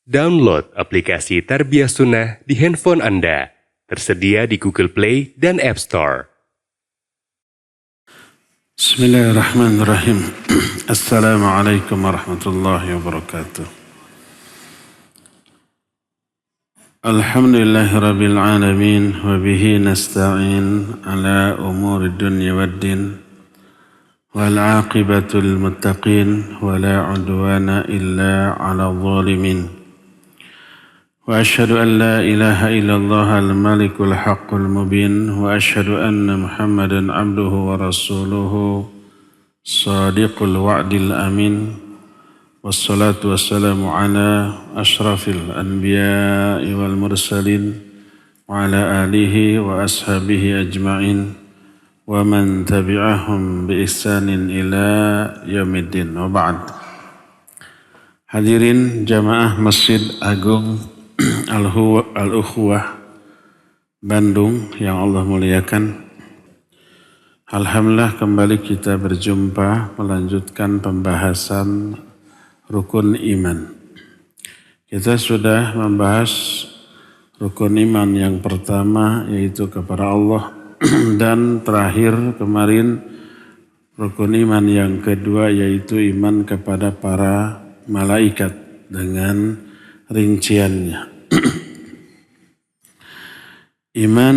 Download aplikasi Tarbiyah Sunnah di handphone Anda. Tersedia di Google Play dan App Store. Bismillahirrahmanirrahim. Assalamualaikum warahmatullahi wabarakatuh. Alhamdulillahirabbil alamin wa bihi nasta'in ala umuri dunya waddin. Wal 'aqibatul muttaqin wa la 'udwana illa 'alal zalimin. وأشهد أن لا إله إلا الله الملك الحق المبين وأشهد أن محمدا عبده ورسوله صادق الوعد الأمين والصلاة والسلام على أشرف الأنبياء والمرسلين وعلى آله وأصحابه أجمعين ومن تبعهم بإحسان إلى يوم الدين وبعد. Hadirin jamaah Masjid Agung Al-Ukhuwah Bandung yang Allah muliakan. Alhamdulillah kembali kita berjumpa melanjutkan pembahasan rukun iman. Kita sudah membahas rukun iman yang pertama yaitu kepada Allah dan terakhir kemarin rukun iman yang kedua yaitu iman kepada para malaikat dengan rinciannya. Iman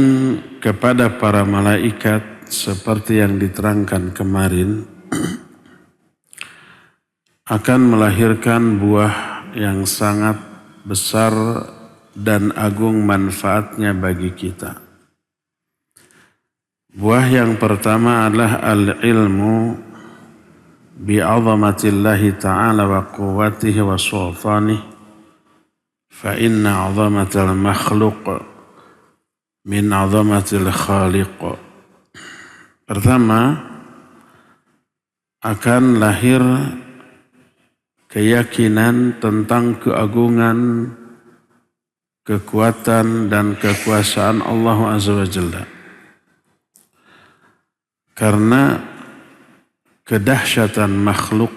kepada para malaikat seperti yang diterangkan kemarin akan melahirkan buah yang sangat besar dan agung manfaatnya bagi kita. Buah yang pertama adalah al-ilmu bi'azamatillahi ta'ala wa quwwatihi wa sultanihi. فإن عظمة المخلوق من عظمة الخالق. Pertama, akan lahir keyakinan tentang keagungan, kekuatan dan kekuasaan Allah Azza wa Jalla. Karena kedahsyatan makhluk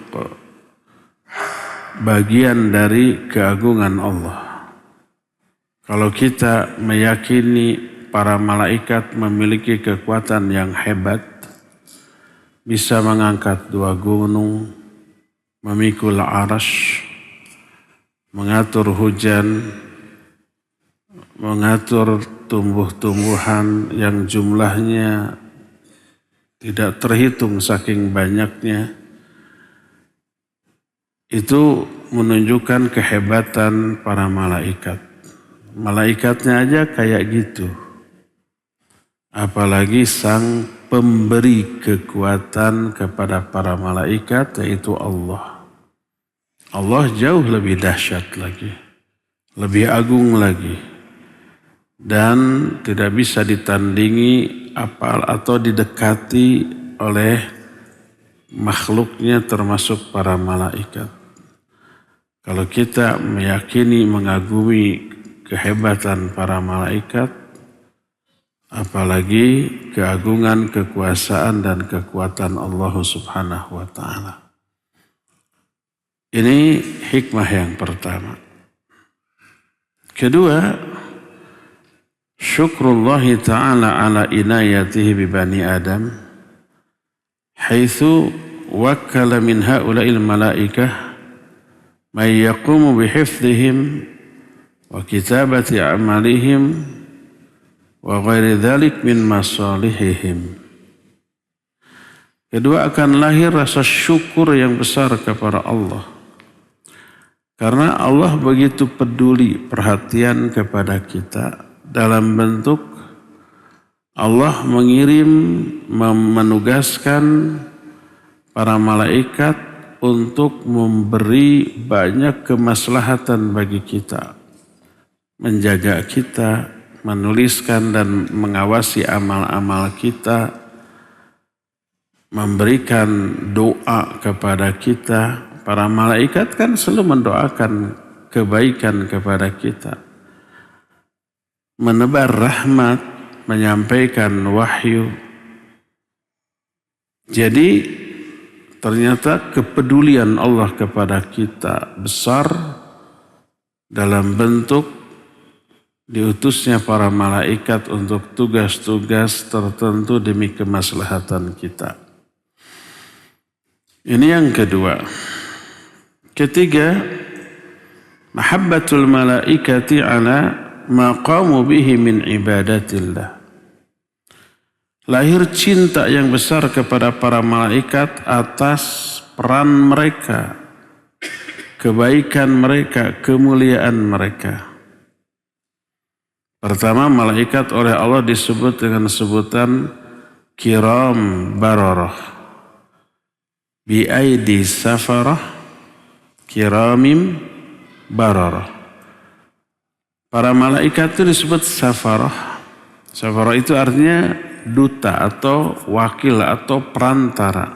bagian dari keagungan Allah. Kalau kita meyakini para malaikat memiliki kekuatan yang hebat, bisa mengangkat 2 gunung, memikul arasy, mengatur hujan, mengatur tumbuh-tumbuhan yang jumlahnya tidak terhitung saking banyaknya, itu menunjukkan kehebatan para malaikat. Malaikatnya aja kayak gitu. Apalagi sang pemberi kekuatan kepada para malaikat yaitu Allah. Allah jauh lebih dahsyat lagi. Lebih agung lagi. Dan tidak bisa ditandingi atau didekati oleh makhluknya termasuk para malaikat. Kalau kita meyakini mengagumi kehebatan para malaikat, apalagi keagungan, kekuasaan dan kekuatan Allah Subhanahu wa taala. Ini hikmah yang pertama. Kedua, syukrullah ta'ala ala inayatihi bi bani Adam haitsu wakkala min haula'il malaikah may yaqumu bi hifdzihim wa kitabati a'malihim wa ghairi dzalik min masalihihim. Kedua, akan lahir rasa syukur yang besar kepada Allah. Karena Allah begitu peduli perhatian kepada kita dalam bentuk Allah menugaskan para malaikat untuk memberi banyak kemaslahatan bagi kita. Menjaga kita, menuliskan dan mengawasi amal-amal kita, memberikan doa kepada kita. Para malaikat kan selalu mendoakan kebaikan kepada kita. Menebar rahmat, menyampaikan wahyu. Jadi ternyata kepedulian Allah kepada kita besar dalam bentuk diutusnya para malaikat untuk tugas-tugas tertentu demi kemaslahatan kita. Ini yang kedua. Ketiga, mahabbatul malaikati ala ma qamu bihi min ibadatillah. Lahir cinta yang besar kepada para malaikat atas peran mereka, kebaikan mereka, kemuliaan mereka. Pertama, malaikat oleh Allah disebut dengan sebutan kiram bararah. Bi'aidi safarah kiramim bararah. Para malaikat itu disebut safarah. Safarah itu artinya duta atau wakil atau perantara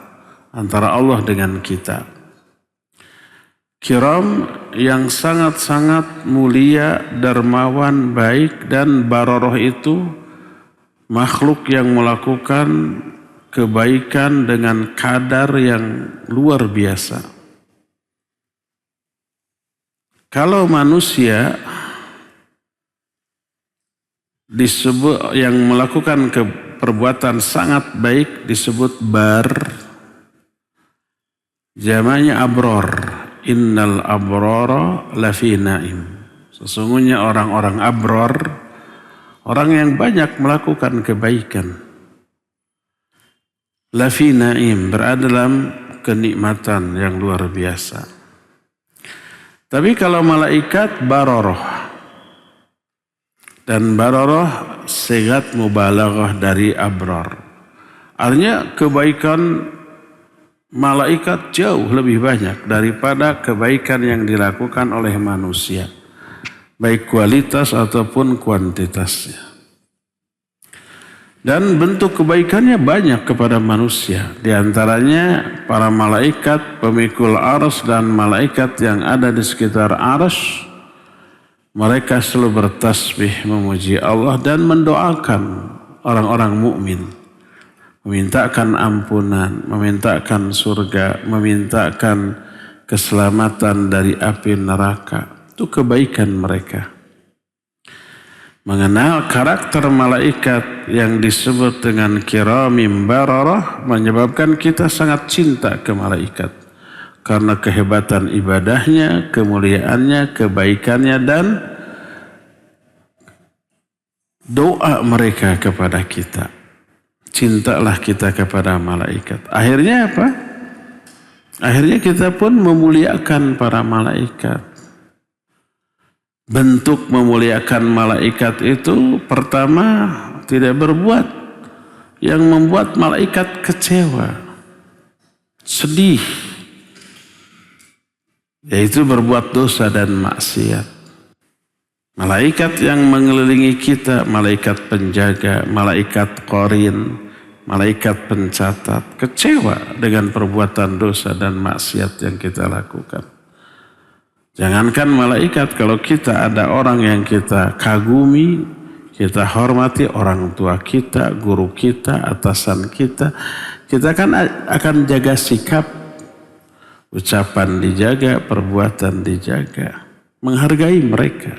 antara Allah dengan kita. Kiram yang sangat-sangat mulia, dermawan, baik, dan baroroh itu makhluk yang melakukan kebaikan dengan kadar yang luar biasa. Kalau manusia disebut yang melakukan perbuatan sangat baik disebut bar, jamaknya abror. Innal abrara lafi naim. Sesungguhnya orang-orang abror, orang yang banyak melakukan kebaikan. Lafi naim, berada dalam kenikmatan yang luar biasa. Tapi kalau malaikat baroroh, dan baroroh sigat mubalaghah dari abror. Artinya kebaikan malaikat jauh lebih banyak daripada kebaikan yang dilakukan oleh manusia, baik kualitas ataupun kuantitasnya. Dan bentuk kebaikannya banyak kepada manusia. Di antaranya para malaikat pemikul arsy dan malaikat yang ada di sekitar arsy, mereka selalu bertasbih memuji Allah dan mendoakan orang-orang mukmin. Memintakan ampunan, memintakan surga, memintakan keselamatan dari api neraka. Itu kebaikan mereka. Mengenal karakter malaikat yang disebut dengan kiramim bararah menyebabkan kita sangat cinta ke malaikat. Karena kehebatan ibadahnya, kemuliaannya, kebaikannya, dan doa mereka kepada kita. Cintalah kita kepada malaikat. Akhirnya apa? Akhirnya kita pun memuliakan para malaikat. Bentuk memuliakan malaikat itu pertama tidak berbuat yang membuat malaikat kecewa, sedih, yaitu berbuat dosa dan maksiat. Malaikat yang mengelilingi kita, malaikat penjaga, malaikat qarin, malaikat pencatat, kecewa dengan perbuatan dosa dan maksiat yang kita lakukan. Jangankan malaikat, kalau kita ada orang yang kita kagumi, kita hormati, orang tua kita, guru kita, atasan kita, kita kan akan jaga sikap, ucapan dijaga, perbuatan dijaga, menghargai mereka.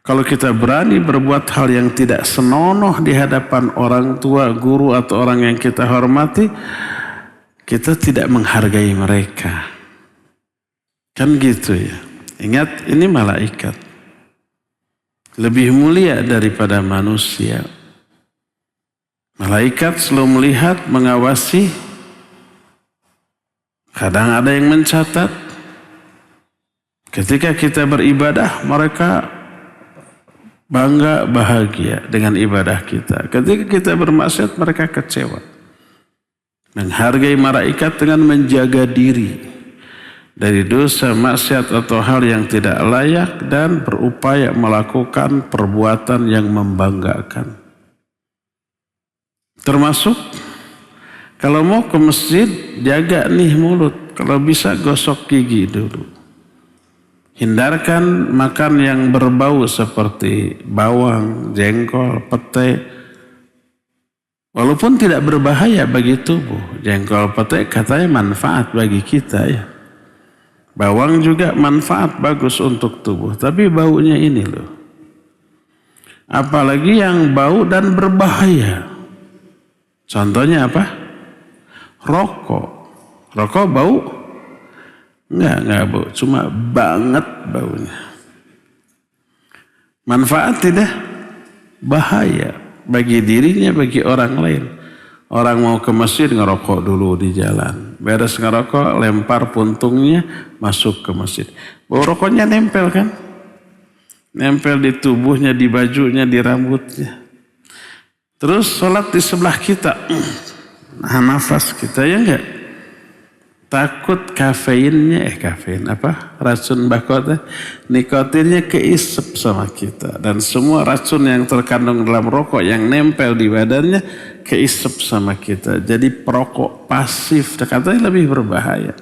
Kalau kita berani berbuat hal yang tidak senonoh di hadapan orang tua, guru, atau orang yang kita hormati, kita tidak menghargai mereka. Kan gitu ya. Ingat, ini malaikat. Lebih mulia daripada manusia. Malaikat selalu melihat, mengawasi. Kadang ada yang mencatat. Ketika kita beribadah, mereka bangga, bahagia dengan ibadah kita. Ketika kita bermaksiat, mereka kecewa. Menghargai malaikat dengan menjaga diri dari dosa, maksiat atau hal yang tidak layak dan berupaya melakukan perbuatan yang membanggakan. Termasuk kalau mau ke masjid, jaga nih mulut. Kalau bisa gosok gigi dulu. Hindarkan makan yang berbau seperti bawang, jengkol, pete. Walaupun tidak berbahaya bagi tubuh. Jengkol, pete katanya manfaat bagi kita ya. Bawang juga manfaat bagus untuk tubuh, tapi baunya ini loh. Apalagi yang bau dan berbahaya. Contohnya apa? Rokok. Rokok bau? Enggak bau, cuma banget baunya. Manfaat tidak? Bahaya bagi dirinya, bagi orang lain. Orang mau ke masjid ngerokok dulu di jalan. Beres ngerokok, lempar puntungnya, masuk ke masjid. Bau rokoknya nempel kan? Nempel di tubuhnya, di bajunya, di rambutnya. Terus sholat di sebelah kita. Nafas kita ya enggak? Takut kafeinnya, racun bakot, nikotinnya keisep sama kita. Dan semua racun yang terkandung dalam rokok yang nempel di badannya keisep sama kita. Jadi perokok pasif, katanya lebih berbahaya.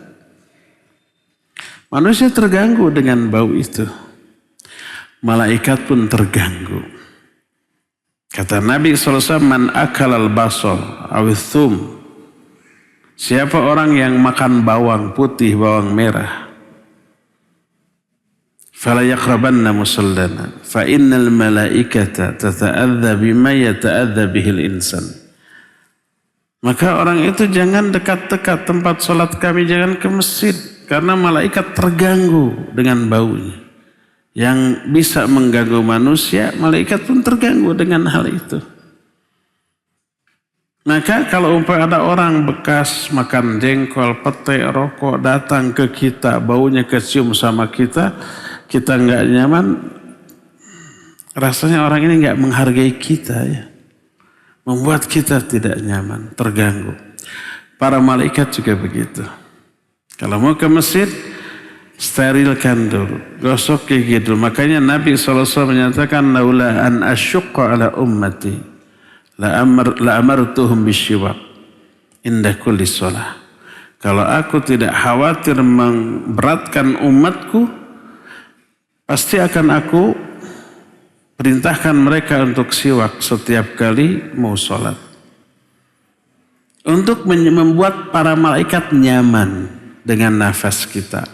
Manusia terganggu dengan bau itu. Malaikat pun terganggu. Kata Nabi SAW, man akalal basal awithum. Siapa orang yang makan bawang putih, bawang merah, fala yaqrabanna musallana fa innal malaikata tata'adza bima yata'adza bihil insan. Maka orang itu jangan dekat-dekat tempat sholat kami, jangan ke masjid, karena malaikat terganggu dengan baunya. Yang bisa mengganggu manusia, malaikat pun terganggu dengan hal itu. Maka kalau ada orang bekas makan jengkol, pete, rokok datang ke kita, baunya kecium sama kita, kita nggak nyaman, rasanya orang ini nggak menghargai kita ya, membuat kita tidak nyaman, terganggu. Para malaikat juga begitu. Kalau mau ke masjid, sterilkan dulu, gosok gigi dulu. Makanya Nabi SAW menyatakan, laula an asyukka ala ummati la amartuhum bisyiwak inda kulli shalah. Kalau aku tidak khawatir memberatkan umatku, pasti akan aku perintahkan mereka untuk siwak setiap kali mau sholat. Untuk membuat para malaikat nyaman dengan nafas kita.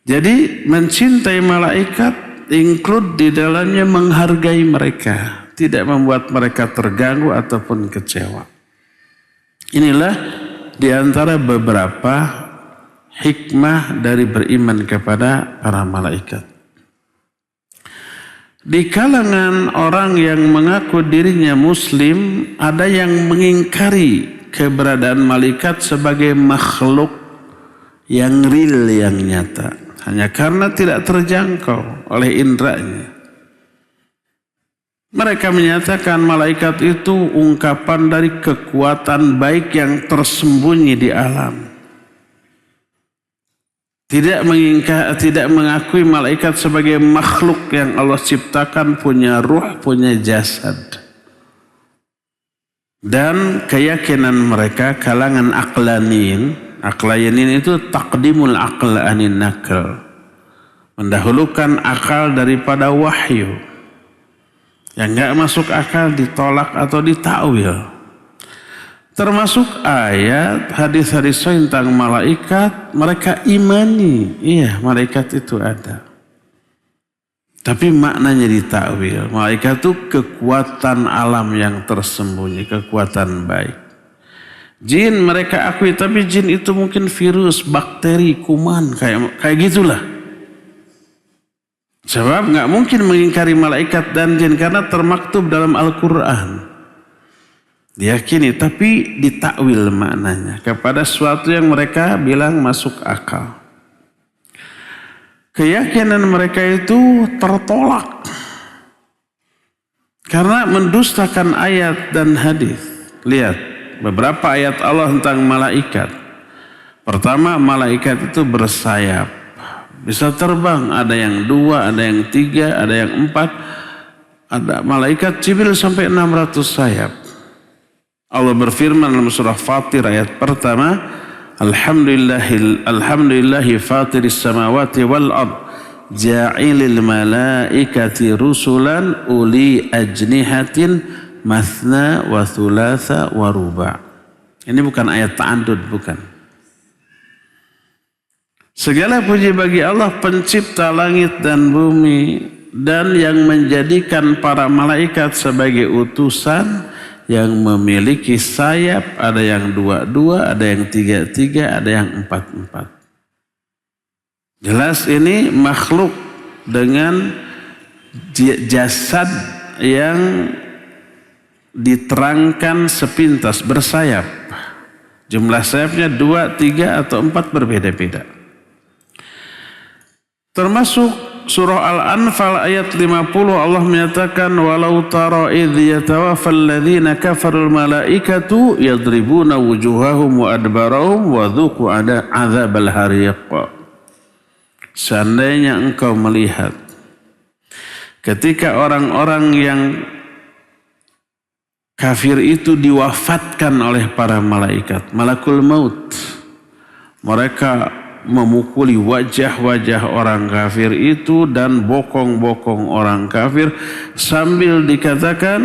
Jadi mencintai malaikat include di dalamnya menghargai mereka. Tidak membuat mereka terganggu ataupun kecewa. Inilah di antara beberapa hikmah dari beriman kepada para malaikat. Di kalangan orang yang mengaku dirinya muslim, ada yang mengingkari keberadaan malaikat sebagai makhluk yang real, yang nyata. Hanya karena tidak terjangkau oleh indranya. Mereka menyatakan malaikat itu ungkapan dari kekuatan baik yang tersembunyi di alam. Tidak mengakui malaikat sebagai makhluk yang Allah ciptakan, punya ruh, punya jasad. Dan keyakinan mereka kalangan aqlanin itu taqdimul aql anin nakal. Mendahulukan akal daripada wahyu. Yang enggak masuk akal ditolak atau ditakwil. Termasuk ayat hadis-hadis tentang malaikat, mereka imani, iya malaikat itu ada. Tapi maknanya ditakwil. Malaikat itu kekuatan alam yang tersembunyi, kekuatan baik. Jin mereka akui, tapi jin itu mungkin virus, bakteri, kuman, kayak gitulah. Sebab nggak mungkin mengingkari malaikat dan jin karena termaktub dalam Al-Quran. Diyakini tapi ditakwil maknanya kepada sesuatu yang mereka bilang masuk akal. Keyakinan mereka itu tertolak karena mendustakan ayat dan hadis. Lihat beberapa ayat Allah tentang malaikat. Pertama, malaikat itu bersayap. Bisa terbang, ada yang 2, ada yang 3, ada yang 4. Ada malaikat Jibril sampai 600 sayap. Allah berfirman dalam surah Fatir ayat pertama, Alhamdulillahi fatiris samawati wal ard, ja'ilil malaikati rusulan uli ajnihatin mathna wa thulatha wa ruba'. Ini bukan ayat ta'adud, bukan. Segala puji bagi Allah pencipta langit dan bumi dan yang menjadikan para malaikat sebagai utusan yang memiliki sayap, ada yang 2-2, ada yang 3-3, ada yang 4-4. Jelas ini makhluk dengan jasad yang diterangkan sepintas bersayap. Jumlah sayapnya 2, 3 atau 4 berbeda-beda. Termasuk surah Al-Anfal ayat 50 Allah menyatakan walau tara idh yatawaffal ladzina kafarul malaikatu yadribuna wujuhahum wa adbarahum wa dhuqu adzabal hariq. Seandainya engkau melihat ketika orang-orang yang kafir itu diwafatkan oleh para malaikat, malakul maut, mereka memukuli wajah-wajah orang kafir itu dan bokong-bokong orang kafir sambil dikatakan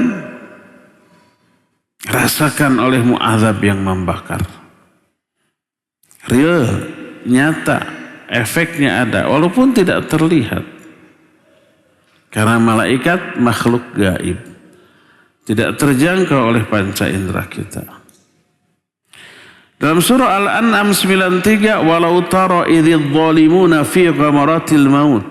rasakan olehmu azab yang membakar. Real, nyata, efeknya ada walaupun tidak terlihat. Karena malaikat makhluk gaib, tidak terjangkau oleh panca indera kita. Dalam surah Al-An'am 93, walau tara idh dhalimuna fi ghamaratil maut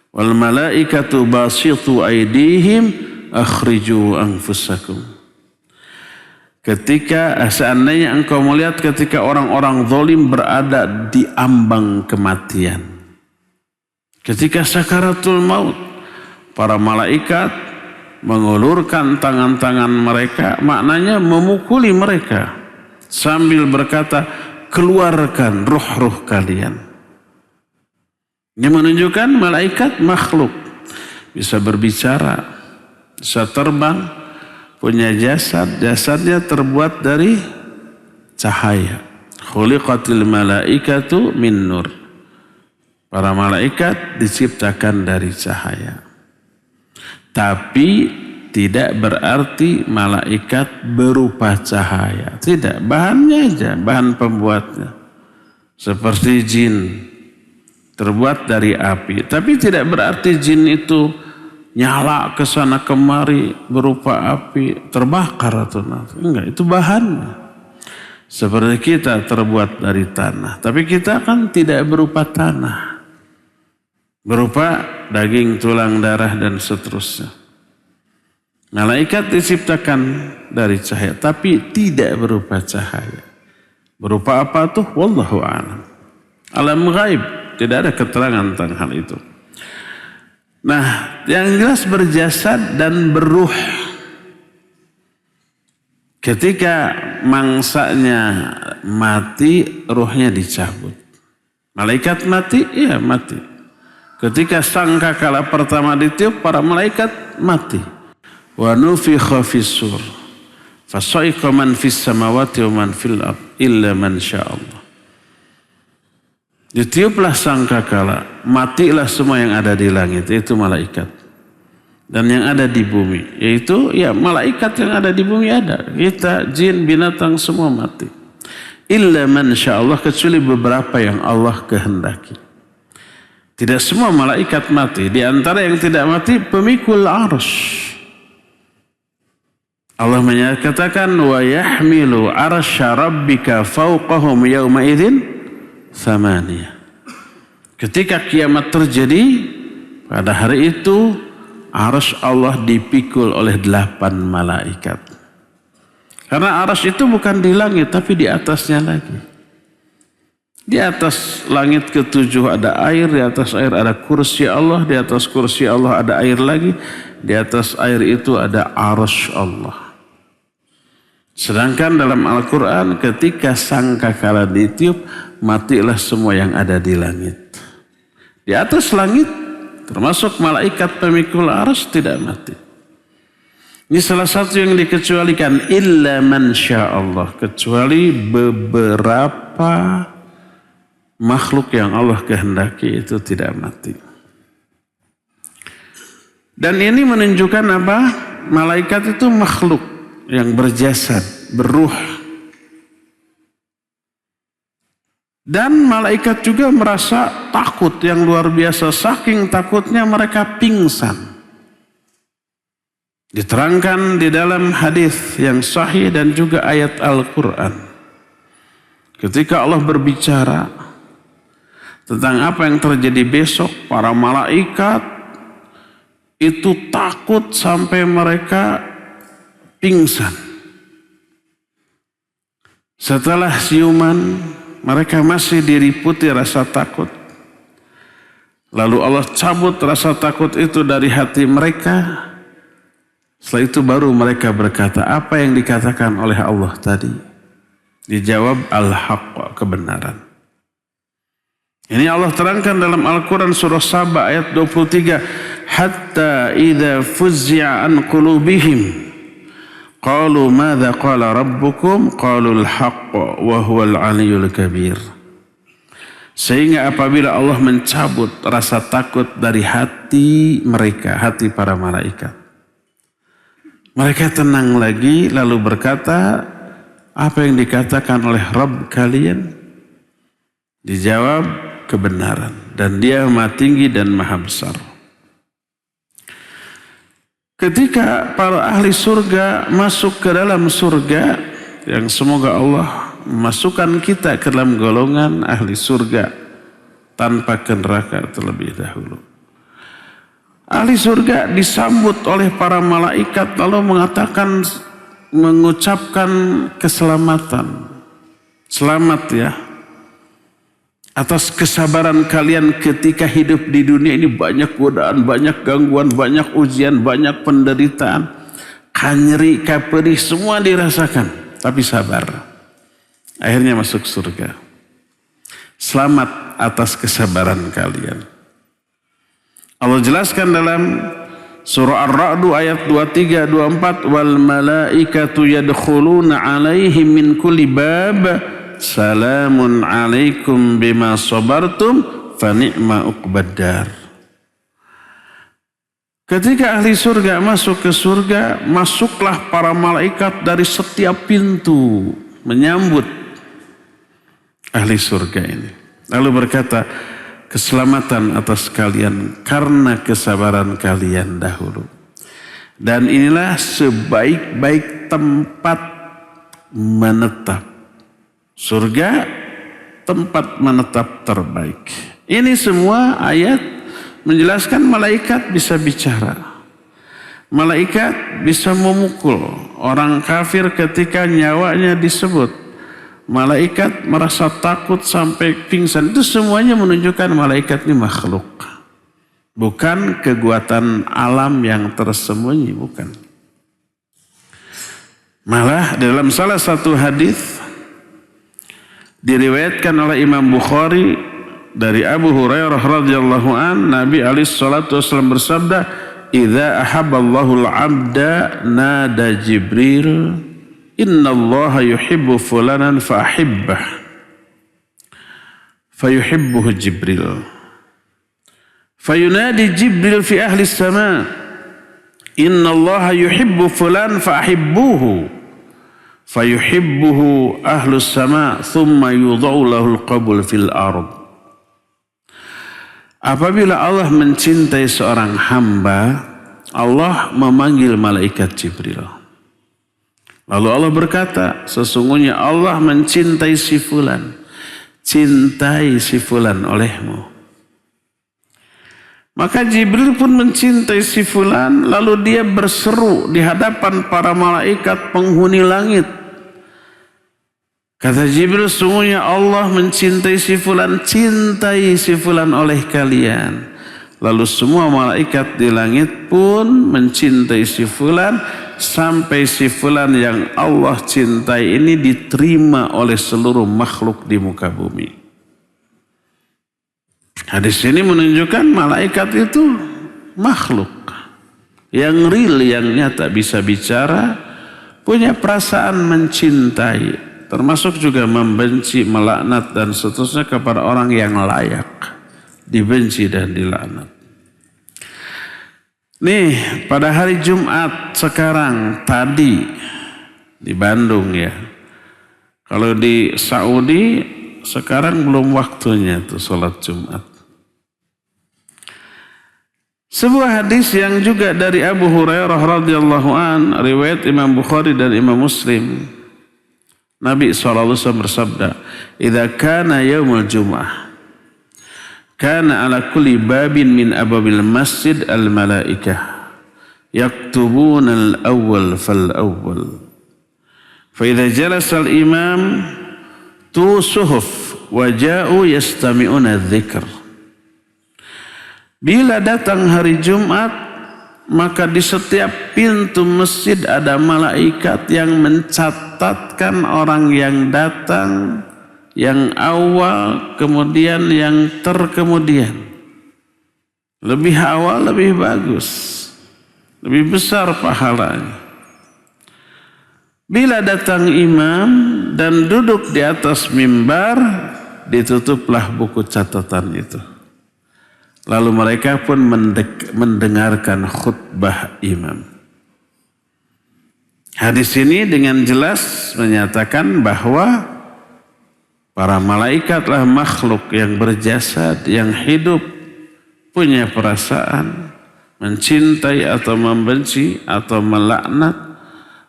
wal malaikatu basitu aydihim akhriju anfusakum. Ketika seandainya engkau melihat ketika orang-orang zalim berada di ambang kematian, ketika sakaratul maut, para malaikat mengulurkan tangan-tangan mereka, maknanya memukuli mereka sambil berkata, keluarkan ruh-ruh kalian. Ini menunjukkan malaikat makhluk, bisa berbicara, bisa terbang, punya jasad, jasadnya terbuat dari cahaya. Khuliqatil malaikatu min nur. Para malaikat diciptakan dari cahaya. Tapi tidak berarti malaikat berupa cahaya. Tidak, bahannya aja, bahan pembuatnya. Seperti jin, terbuat dari api. Tapi tidak berarti jin itu nyala ke sana kemari berupa api, terbakar atau nanti. Enggak, itu bahannya. Seperti kita terbuat dari tanah. Tapi kita kan tidak berupa tanah. Berupa daging, tulang, darah, dan seterusnya. Malaikat diciptakan dari cahaya, tapi tidak berupa cahaya. Berupa apa tuh? Wallahu a'lam. Alam ghaib, tidak ada keterangan tentang hal itu. Nah, yang jelas berjasad dan beruh. Ketika mangsanya mati, ruhnya dicabut. Malaikat mati, iya mati. Ketika sangkakala pertama ditiup, para malaikat mati. Wa nufikha fis-sur fasa'iqa man fis samawati wa man fil ard illa man sya'allah. Ditiuplah sangkakala, matilah semua yang ada di langit, yaitu malaikat, dan yang ada di bumi, yaitu ya malaikat yang ada di bumi ada, kita, jin, binatang semua mati. Illa man sya'allah, kecuali beberapa yang Allah kehendaki. Tidak semua malaikat mati. Di antara yang tidak mati pemikul arsy. Allah menyatakan wa yahmilu arsya rabbika fawqahum yawma idzin thamaniyah. Ketika kiamat terjadi, pada hari itu arsy Allah dipikul oleh 8 malaikat. Karena arsy itu bukan di langit tapi di atasnya lagi. Di atas langit ke-7 ada air, di atas air ada kursi Allah, di atas kursi Allah ada air lagi, di atas air itu ada arsy Allah. Sedangkan dalam Al-Quran ketika sangkakala ditiup, matilah semua yang ada di langit. Di atas langit termasuk malaikat pemikul arsy tidak mati. Ini salah satu yang dikecualikan, illa man sya'allah, kecuali beberapa makhluk yang Allah kehendaki itu tidak mati. Dan ini menunjukkan apa? Malaikat itu makhluk yang berjasad, beruh. Dan malaikat juga merasa takut yang luar biasa. Saking takutnya mereka pingsan. Diterangkan di dalam hadis yang sahih dan juga ayat Al-Quran. Ketika Allah berbicara tentang apa yang terjadi besok, para malaikat itu takut sampai mereka pingsan. Setelah siuman, mereka masih diliputi rasa takut. Lalu Allah cabut rasa takut itu dari hati mereka. Setelah itu baru mereka berkata, apa yang dikatakan oleh Allah tadi? Dijawab al-haqq, kebenaran. Ini Allah terangkan dalam Al-Quran surah Saba ayat 23. Hatta idza fuzzi'a an qulubihim qalu madza qala rabbukum qalu al-haqq wa huwal 'aliyyul kabir. Sehingga apabila Allah mencabut rasa takut dari hati mereka, hati para malaikat, mereka tenang lagi lalu berkata, apa yang dikatakan oleh Rabb kalian? Dijawab, kebenaran, dan Dia Maha Tinggi dan Maha Besar. Ketika para ahli surga masuk ke dalam surga, yang semoga Allah memasukkan kita ke dalam golongan ahli surga tanpa ke neraka terlebih dahulu. Ahli surga disambut oleh para malaikat lalu mengucapkan keselamatan. Selamat ya atas kesabaran kalian ketika hidup di dunia ini, banyak godaan, banyak gangguan, banyak ujian, banyak penderitaan, kanyeri, kaperi, semua dirasakan, tapi sabar. Akhirnya masuk surga. Selamat atas kesabaran kalian. Allah jelaskan dalam surah Ar-Ra'd ayat 23, 24, wal malaikatu yadkhuluna alaihim min kulli bab salamun alaikum bima sabartum fa ni'ma uqbaddar. Ketika ahli surga masuk ke surga, masuklah para malaikat dari setiap pintu menyambut ahli surga ini. Lalu berkata, keselamatan atas kalian karena kesabaran kalian dahulu. Dan inilah sebaik-baik tempat menetap. Surga tempat menetap terbaik. Ini semua ayat menjelaskan malaikat bisa bicara. Malaikat bisa memukul orang kafir ketika nyawanya disebut. Malaikat merasa takut sampai pingsan. Itu semuanya menunjukkan malaikat ini makhluk. Bukan kekuatan alam yang tersembunyi, bukan. Malah dalam salah satu hadis diriwayatkan oleh Imam Bukhari dari Abu Hurairah radhiyallahu an, Nabi alaihi salatu wasallam bersabda, "Idza ahabballahu al-'abda nada Jibril, innallaha yuhibbu fulanan fa ahibbah." Fayuhibbuhu Jibril. Fayunadi Jibril fi ahli as-sama', innallaha yuhibbu fulan fa ahibbuhu. Fayuhibbuhu ahlus sama' thumma yudha'u lahul qabul fil ard. Apabila Allah mencintai seorang hamba, Allah memanggil malaikat Jibril. Lalu Allah berkata, sesungguhnya Allah mencintai si fulan. Cintai si fulan olehmu. Maka Jibril pun mencintai si fulan, lalu dia berseru di hadapan para malaikat penghuni langit. Kata Jibril, sungguhnya Allah mencintai si fulan, cintai si fulan oleh kalian. Lalu semua malaikat di langit pun mencintai si fulan, sampai si fulan yang Allah cintai ini diterima oleh seluruh makhluk di muka bumi. Hadis ini menunjukkan malaikat itu makhluk yang real, yang nyata, bisa bicara, punya perasaan mencintai, termasuk juga membenci, melaknat dan seterusnya kepada orang yang layak dibenci dan dilaknat. Nih pada hari Jumat sekarang tadi di Bandung ya, kalau di Saudi sekarang belum waktunya tuh sholat Jumat. Sebuah hadis yang juga dari Abu Hurairah radhiyallahu an, riwayat Imam Bukhari dan Imam Muslim. Nabi SAW bersabda, "Idza kana yaumul Jum'ah, kana ala kulli babin min ababil masjid al-malaikah, yaktubuna al-awwal fal-awwal. Fa idza jalasa al-imam tu suhuf wa ja'u yastami'una adh-dhikr." Bila datang hari Jumat, maka di setiap pintu masjid ada malaikat yang mencatatkan orang yang datang, yang awal, kemudian yang terkemudian. Lebih awal lebih bagus, lebih besar pahalanya. Bila datang imam dan duduk di atas mimbar, ditutuplah buku catatan itu. Lalu mereka pun mendengarkan khutbah imam. Hadis ini dengan jelas menyatakan bahwa para malaikatlah makhluk yang berjasad, yang hidup, punya perasaan, mencintai atau membenci atau melaknat,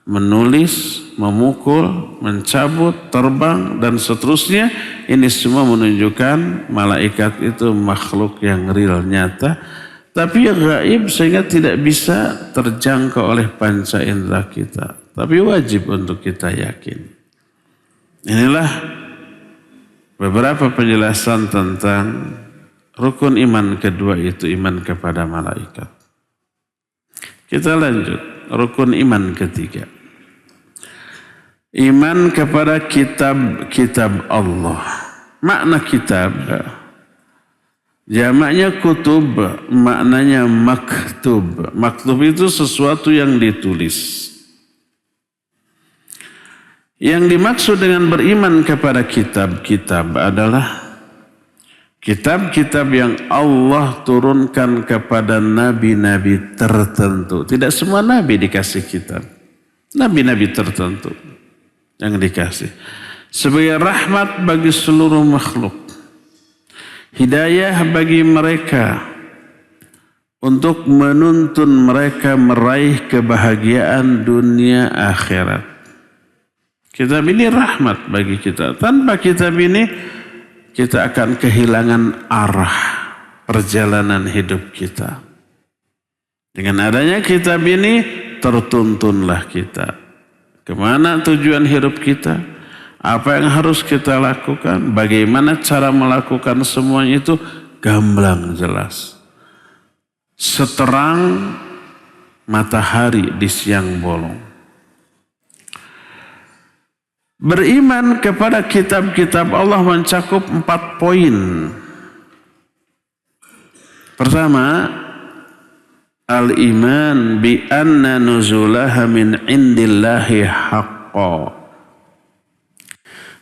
menulis, memukul, mencabut, terbang, dan seterusnya. Ini semua menunjukkan malaikat itu makhluk yang real, nyata, tapi gaib sehingga tidak bisa terjangkau oleh panca indera kita. Tapi wajib untuk kita yakin. Inilah beberapa penjelasan tentang rukun iman kedua, itu iman kepada malaikat. Kita lanjut, rukun iman ketiga. Iman kepada kitab-kitab Allah. Makna kitab, jamaknya kutub, maknanya maktub. Maktub itu sesuatu yang ditulis. Yang dimaksud dengan beriman kepada kitab-kitab adalah kitab-kitab yang Allah turunkan kepada nabi-nabi tertentu. Tidak semua nabi dikasih kitab. Nabi-nabi tertentu yang dikasih sebagai rahmat bagi seluruh makhluk, hidayah bagi mereka untuk menuntun mereka meraih kebahagiaan dunia akhirat. Kitab ini rahmat bagi kita. Tanpa kitab ini kita akan kehilangan arah perjalanan hidup kita. Dengan adanya kitab ini tertuntunlah kita. Kemana tujuan hidup kita? Apa yang harus kita lakukan? Bagaimana cara melakukan semuanya itu gamblang jelas. Seterang matahari di siang bolong. Beriman kepada kitab-kitab Allah mencakup 4 poin. Pertama, al-iman bi anna nuzulaha min indillahi haqqa.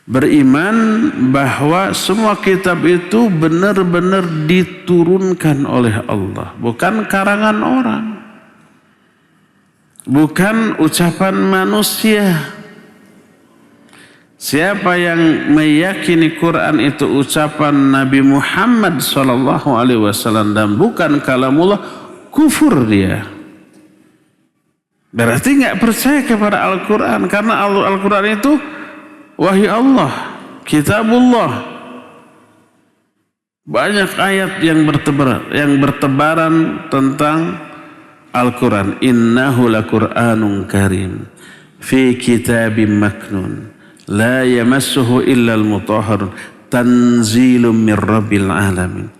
Beriman bahwa semua kitab itu benar-benar diturunkan oleh Allah, bukan karangan orang, bukan ucapan manusia. Siapa yang meyakini Quran itu ucapan Nabi Muhammad SAW dan bukan kalamullah, kufur dia. Berarti nggak percaya kepada Al-Quran, karena Al-Quran itu wahyu Allah, kitabullah. Banyak ayat yang bertebaran tentang Al-Quran. Innahu laquranun karim fi kitabim maknun la yamassuhu illal mutahharun tanzilum min rabbil alamin.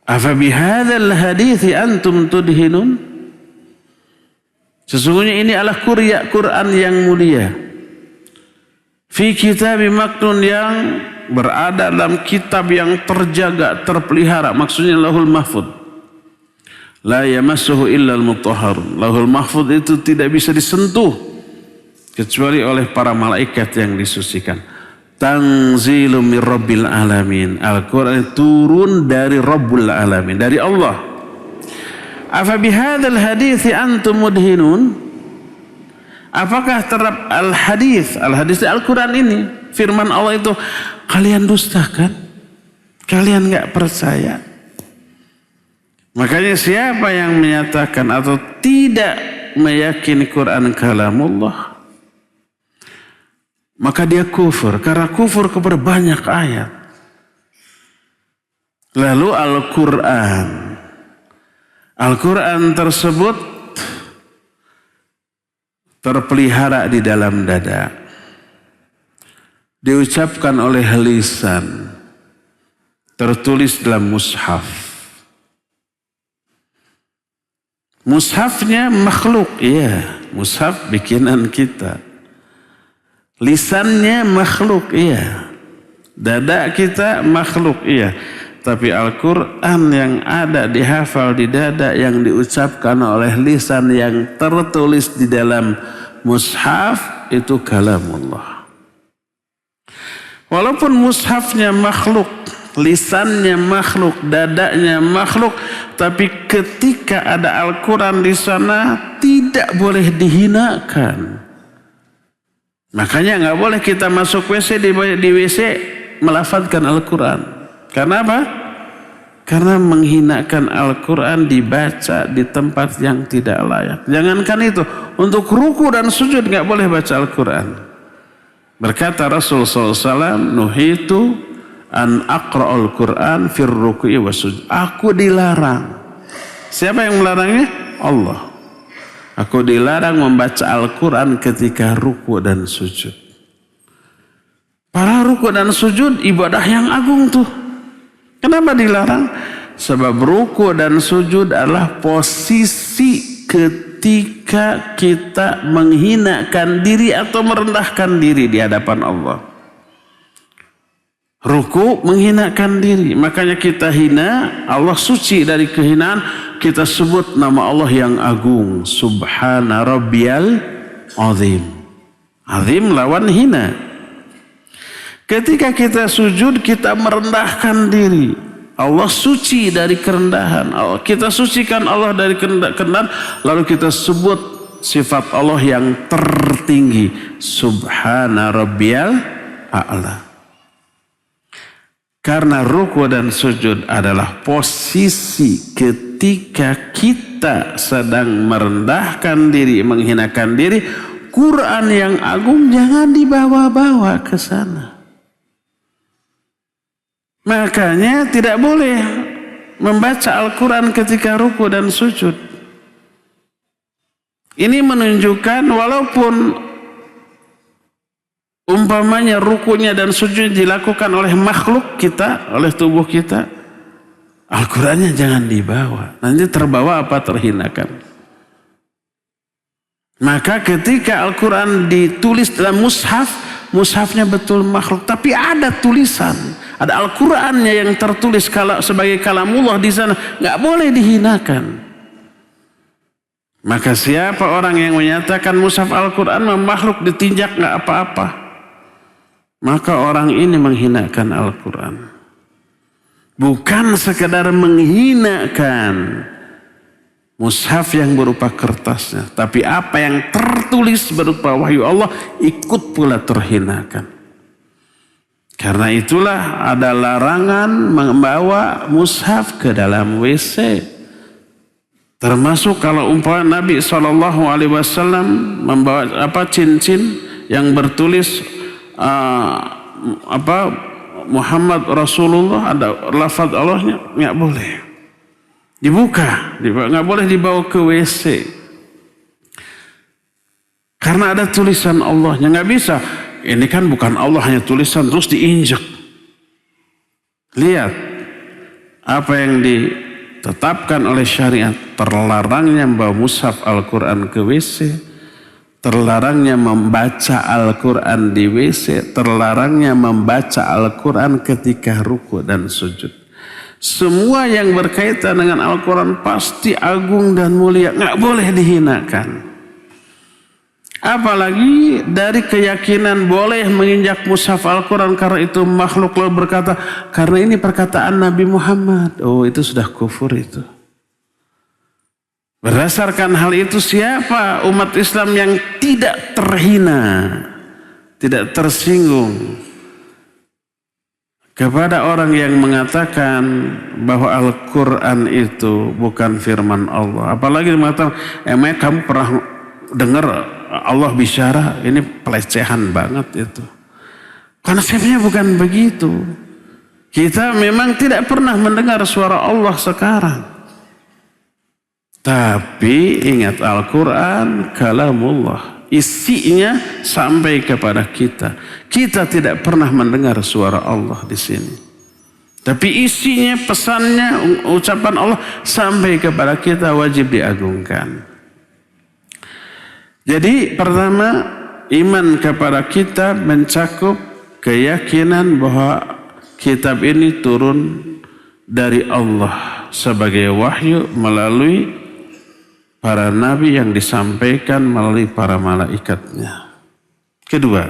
Afa bihadzal hadithi antum tudhinun? Sesungguhnya ini adalah Quran yang mulia. Fi kitabim maknun, yang berada dalam kitab yang terjaga, terpelihara. Maksudnya Lauhul Mahfuz. La yamassuhu illal mutahharun. Lauhul Mahfuz itu tidak bisa disentuh kecuali oleh para malaikat yang disucikan. Tanzilum min rabbil alamin. Al-Quran turun dari Rabbul alamin, dari Allah. Afa bihadzal hadithi antum mudhinun? Apakah terhadap al-hadis Al-Quran ini, firman Allah itu, kalian dustakan? Kalian nggak percaya? Makanya siapa yang menyatakan atau tidak meyakini Quran kalamullah, maka dia kufur. Karena kufur kepada banyak ayat. Lalu Al-Quran tersebut terpelihara di dalam dada. Diucapkan oleh lisan. Tertulis dalam mushaf. Mushafnya makhluk, iya. Mushaf bikinan kita. Lisannya makhluk, iya. Dada kita makhluk, iya. Tapi Al-Quran yang ada dihafal di dada, yang diucapkan oleh lisan, yang tertulis di dalam mushaf, itu kalamullah. Walaupun mushafnya makhluk, lisannya makhluk, dadanya makhluk, tapi ketika ada Al-Quran di sana tidak boleh dihinakan. Makanya nggak boleh kita masuk WC di WC melafadzkan Al-Quran. Karena apa? Karena menghinakan Al-Quran dibaca di tempat yang tidak layak. Jangankan itu, untuk ruku dan sujud nggak boleh baca Al-Quran. Berkata Rasul SAW, nuhitu an aqra'ul Qur'an fir ruku'i wasujud. Aku dilarang. Siapa yang melarangnya? Allah. Aku dilarang membaca Al-Quran ketika ruku dan sujud. Para ruku dan sujud ibadah yang agung tuh. Kenapa dilarang? Sebab ruku dan sujud adalah posisi ketika kita menghinakan diri atau merendahkan diri di hadapan Allah. Ruku menghinakan diri, makanya kita hina Allah, suci dari kehinaan. Kita sebut nama Allah yang agung, subhana rabbiyal azim. Azim lawan hina. Ketika kita sujud, kita merendahkan diri. Allah suci dari kerendahan. Kita sucikan Allah dari kerendahan, lalu kita sebut sifat Allah yang tertinggi, subhana rabbiyal a'la. Karena ruku dan sujud adalah posisi ketika kita sedang merendahkan diri, menghinakan diri. Quran yang agung jangan dibawa-bawa ke sana. Makanya tidak boleh membaca Al-Quran ketika ruku dan sujud. Ini menunjukkan walaupun umpamanya rukunya dan sujud dilakukan oleh makhluk kita, oleh tubuh kita, Al-Qurannya jangan dibawa. Nanti terbawa apa? Terhinakan. Maka ketika Al-Quran ditulis dalam mushaf, mushafnya betul makhluk, tapi ada tulisan, ada Al-Qurannya yang tertulis sebagai kalamullah di sana, nggak boleh dihinakan. Maka siapa orang yang menyatakan mushaf Al-Quran makhluk ditinjak nggak apa-apa, maka orang ini menghinakan Al-Quran. Bukan sekedar menghinakan mushaf yang berupa kertasnya, tapi apa yang tertulis berupa wahyu Allah ikut pula terhinakan. Karena itulah ada larangan membawa mushaf ke dalam WC. Termasuk kalau umpama Nabi SAW membawa cincin yang bertulis Muhammad Rasulullah, ada lafaz Allahnya, nggak boleh dibuka, nggak boleh dibawa ke WC karena ada tulisan Allahnya. Nggak bisa, ini kan bukan Allah, hanya tulisan terus diinjak. Lihat apa yang ditetapkan oleh syariat. Terlarangnya membawa mushaf Al-Quran ke WC, terlarangnya membaca Al-Quran di WC, terlarangnya membaca Al-Quran ketika ruku dan sujud. Semua yang berkaitan dengan Al-Quran pasti agung dan mulia, nggak boleh dihinakan. Apalagi dari keyakinan boleh menginjak mushaf Al-Quran karena itu makhluk, lalu berkata karena ini perkataan Nabi Muhammad. Oh, itu sudah kufur itu. Berdasarkan hal itu, siapa umat Islam yang tidak terhina, tidak tersinggung kepada orang yang mengatakan bahwa Al-Quran itu bukan firman Allah. Apalagi mengatakan, emang kamu pernah dengar Allah bicara? Ini pelecehan banget itu. Konsepnya bukan begitu. Kita memang tidak pernah mendengar suara Allah sekarang. Tapi ingat, Al-Quran kalamullah. Isinya sampai kepada kita. Kita tidak pernah mendengar suara Allah di sini. Tapi isinya, pesannya, ucapan Allah sampai kepada kita, wajib diagungkan. Jadi pertama, iman kepada kitab mencakup keyakinan bahwa kitab ini turun dari Allah sebagai wahyu melalui para nabi yang disampaikan melalui para malaikatnya. Kedua,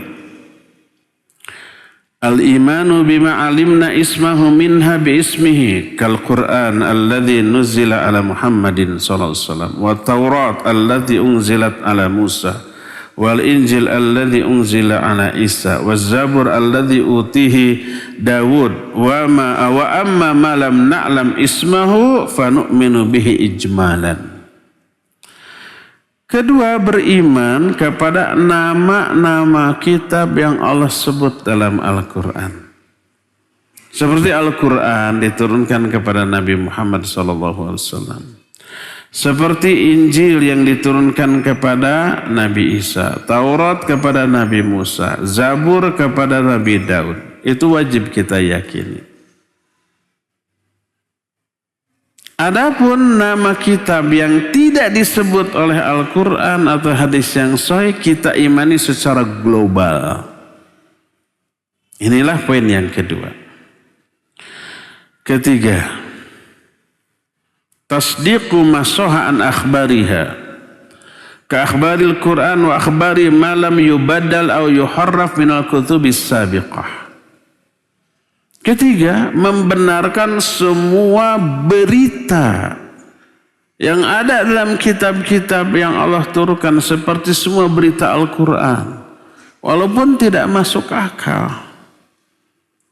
al-imanu bima alimna ismahu minha bi ismihi kal Qur'an alladhi nuzila ala Muhammadin sallallahu alaihi wasallam wa Taurat alladhi unzilat ala Musa wal Injil alladhi unzila ala Isa wa Zabur alladhi utihi Dawud wa amma ma lam na'lam ismahu fa nu'minu bihi ijmalan. Kedua, beriman kepada nama-nama kitab yang Allah sebut dalam Al-Quran. Seperti Al-Quran diturunkan kepada Nabi Muhammad SAW. Seperti Injil yang diturunkan kepada Nabi Isa. Taurat kepada Nabi Musa. Zabur kepada Nabi Daud. Itu wajib kita yakini. Adapun nama kitab yang tidak disebut oleh Al-Quran atau hadis yang sahih, kita imani secara global. Inilah poin yang kedua. Ketiga, tasdiqu masoha an akhbariha ka akhbaril Quran wa akhbari ma lam yubaddal aw yuharraf minal kutubis sabiqah. Ketiga, membenarkan semua berita yang ada dalam kitab-kitab yang Allah turunkan seperti semua berita Al-Quran. Walaupun tidak masuk akal.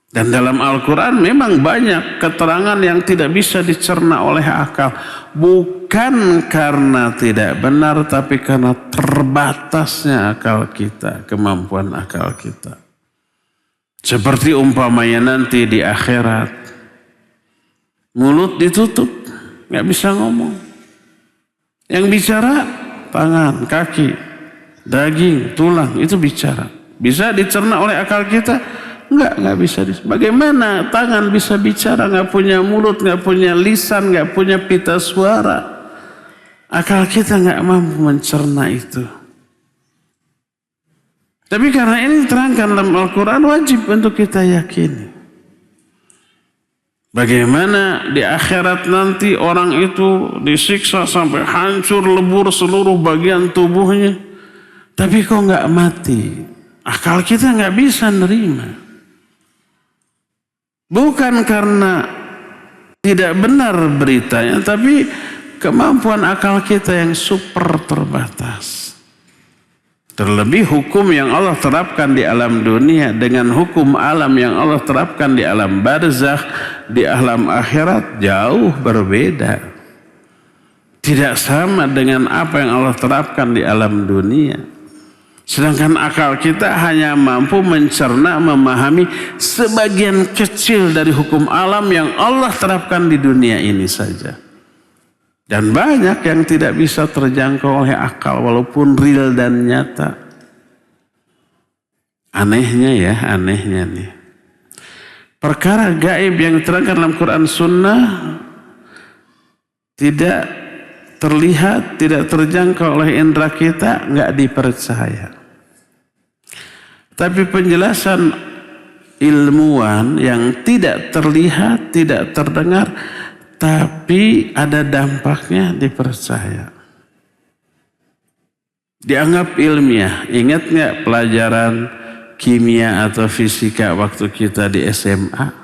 Dan dalam Al-Quran memang banyak keterangan yang tidak bisa dicerna oleh akal. Bukan karena tidak benar, tapi karena terbatasnya akal kita, kemampuan akal kita. Seperti umpamanya nanti di akhirat, mulut ditutup, nggak bisa ngomong. Yang bicara tangan, kaki, daging, tulang, itu bicara. Bisa dicerna oleh akal kita? Nggak bisa. Bagaimana tangan bisa bicara, nggak punya mulut, nggak punya lisan, nggak punya pita suara? Akal kita nggak mampu mencerna itu. Tapi karena ini diterangkan dalam Al-Quran, wajib untuk kita yakini. Bagaimana di akhirat nanti orang itu disiksa sampai hancur lebur seluruh bagian tubuhnya. Tapi kok nggak mati? Akal kita nggak bisa nerima. Bukan karena tidak benar beritanya, tapi kemampuan akal kita yang super terbatas. Terlebih hukum yang Allah terapkan di alam dunia dengan hukum alam yang Allah terapkan di alam barzakh, di alam akhirat jauh berbeda. Tidak sama dengan apa yang Allah terapkan di alam dunia. Sedangkan akal kita hanya mampu mencerna, memahami sebagian kecil dari hukum alam yang Allah terapkan di dunia ini saja. Dan banyak yang tidak bisa terjangkau oleh akal walaupun real dan nyata. Anehnya nih. Perkara gaib yang diterangkan dalam Quran Sunnah tidak terlihat, tidak terjangkau oleh indera kita, nggak dipercaya. Tapi penjelasan ilmuwan yang tidak terlihat, tidak terdengar, tapi ada dampaknya, dipercaya. Dianggap ilmiah. Ingat nggak pelajaran kimia atau fisika waktu kita di SMA?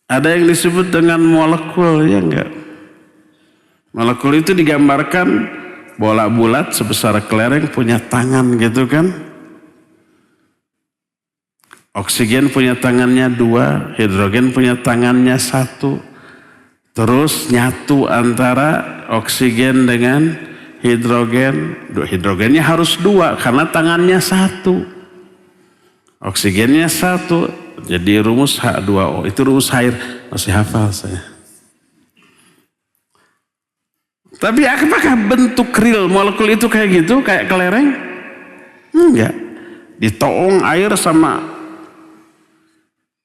Ada yang disebut dengan molekul, ya enggak? Molekul itu digambarkan bola bulat sebesar kelereng punya tangan gitu kan? Oksigen punya tangannya 2, hidrogen punya tangannya 1. Terus nyatu antara oksigen dengan hidrogen. Hidrogennya harus 2 karena tangannya 1. Oksigennya 1. Jadi rumus H2O. Itu rumus air. Masih hafal saya. Tapi apakah bentuk real molekul itu kayak gitu? Kayak kelereng? Enggak. Ditoong air sama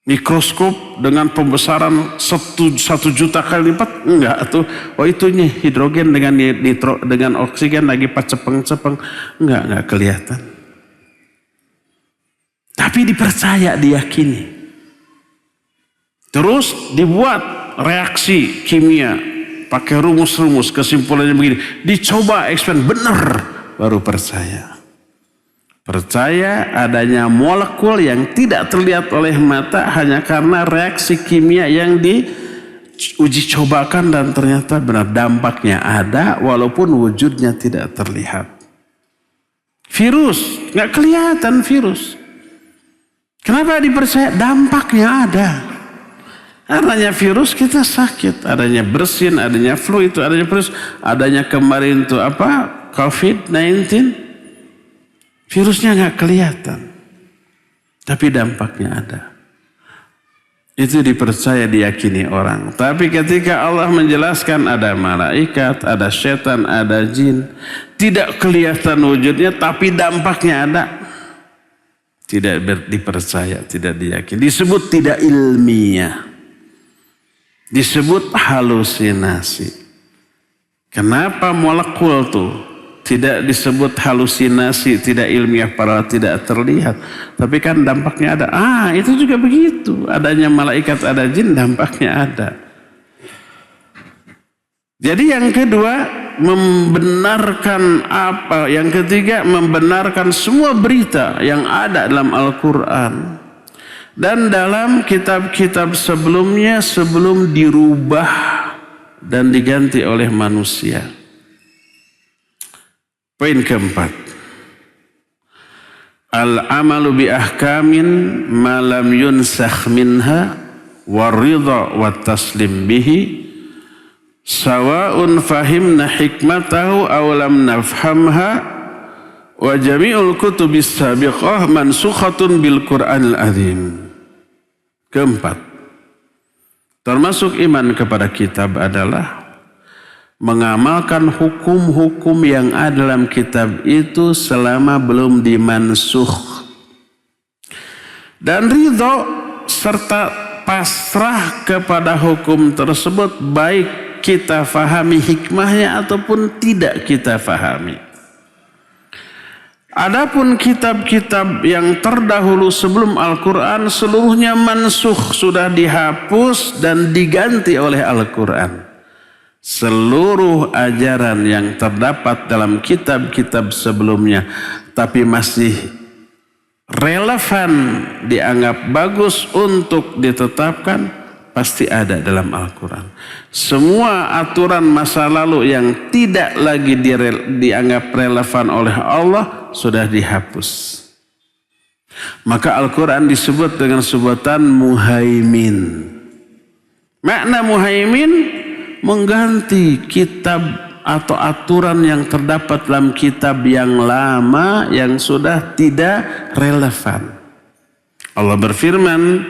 mikroskop dengan pembesaran 1 juta kali lipat? Enggak tuh. Oh itu nih hidrogen dengan oksigen lagi cepeng-cepeng. Enggak kelihatan. Tapi dipercaya, diyakini. Terus dibuat reaksi kimia pakai rumus-rumus, kesimpulannya begini. Dicoba eksperimen, benar, baru percaya. Percaya adanya molekul yang tidak terlihat oleh mata hanya karena reaksi kimia yang diuji cobakan dan ternyata benar, dampaknya ada walaupun wujudnya tidak terlihat. Virus, nggak kelihatan virus. Kenapa dipercaya? Dampaknya ada. Adanya virus kita sakit, adanya bersin, adanya flu itu, adanya virus, adanya kemarin itu apa? COVID-19. Virusnya nggak kelihatan, tapi dampaknya ada. Itu dipercaya, diyakini orang. Tapi ketika Allah menjelaskan ada malaikat, ada setan, ada jin, tidak kelihatan wujudnya, tapi dampaknya ada, tidak dipercaya, tidak diyakini. Disebut tidak ilmiah, disebut halusinasi. Kenapa molekul tuh tidak disebut halusinasi, tidak ilmiah, padahal tidak terlihat, tapi kan dampaknya ada. Itu juga begitu. Adanya malaikat, ada jin, dampaknya ada. Jadi yang kedua, membenarkan apa? Yang ketiga, membenarkan semua berita yang ada dalam Al-Quran dan dalam kitab-kitab sebelumnya sebelum dirubah dan diganti oleh manusia. Poin keempat, al-amalu bi ahkamin ma lam yunsakh minha waridha wa taslim bihi sawa'un fahimna hikmatahu aw lam nafhamha wa jami'ul kutubis sabiqah mansukhatun bil Qur'anil azim. Keempat, termasuk iman kepada kitab adalah mengamalkan hukum-hukum yang ada dalam kitab itu selama belum dimansuh. Dan ridho serta pasrah kepada hukum tersebut baik kita fahami hikmahnya ataupun tidak kita fahami. Adapun kitab-kitab yang terdahulu sebelum Al-Quran seluruhnya mansuh, sudah dihapus dan diganti oleh Al-Quran. Seluruh ajaran yang terdapat dalam kitab-kitab sebelumnya tapi masih relevan, dianggap bagus untuk ditetapkan, pasti ada dalam Al-Quran. Semua aturan masa lalu yang tidak lagi dianggap relevan oleh Allah sudah dihapus. Maka Al-Quran disebut dengan sebutan muhaimin. Makna muhaimin mengganti kitab atau aturan yang terdapat dalam kitab yang lama yang sudah tidak relevan. Allah berfirman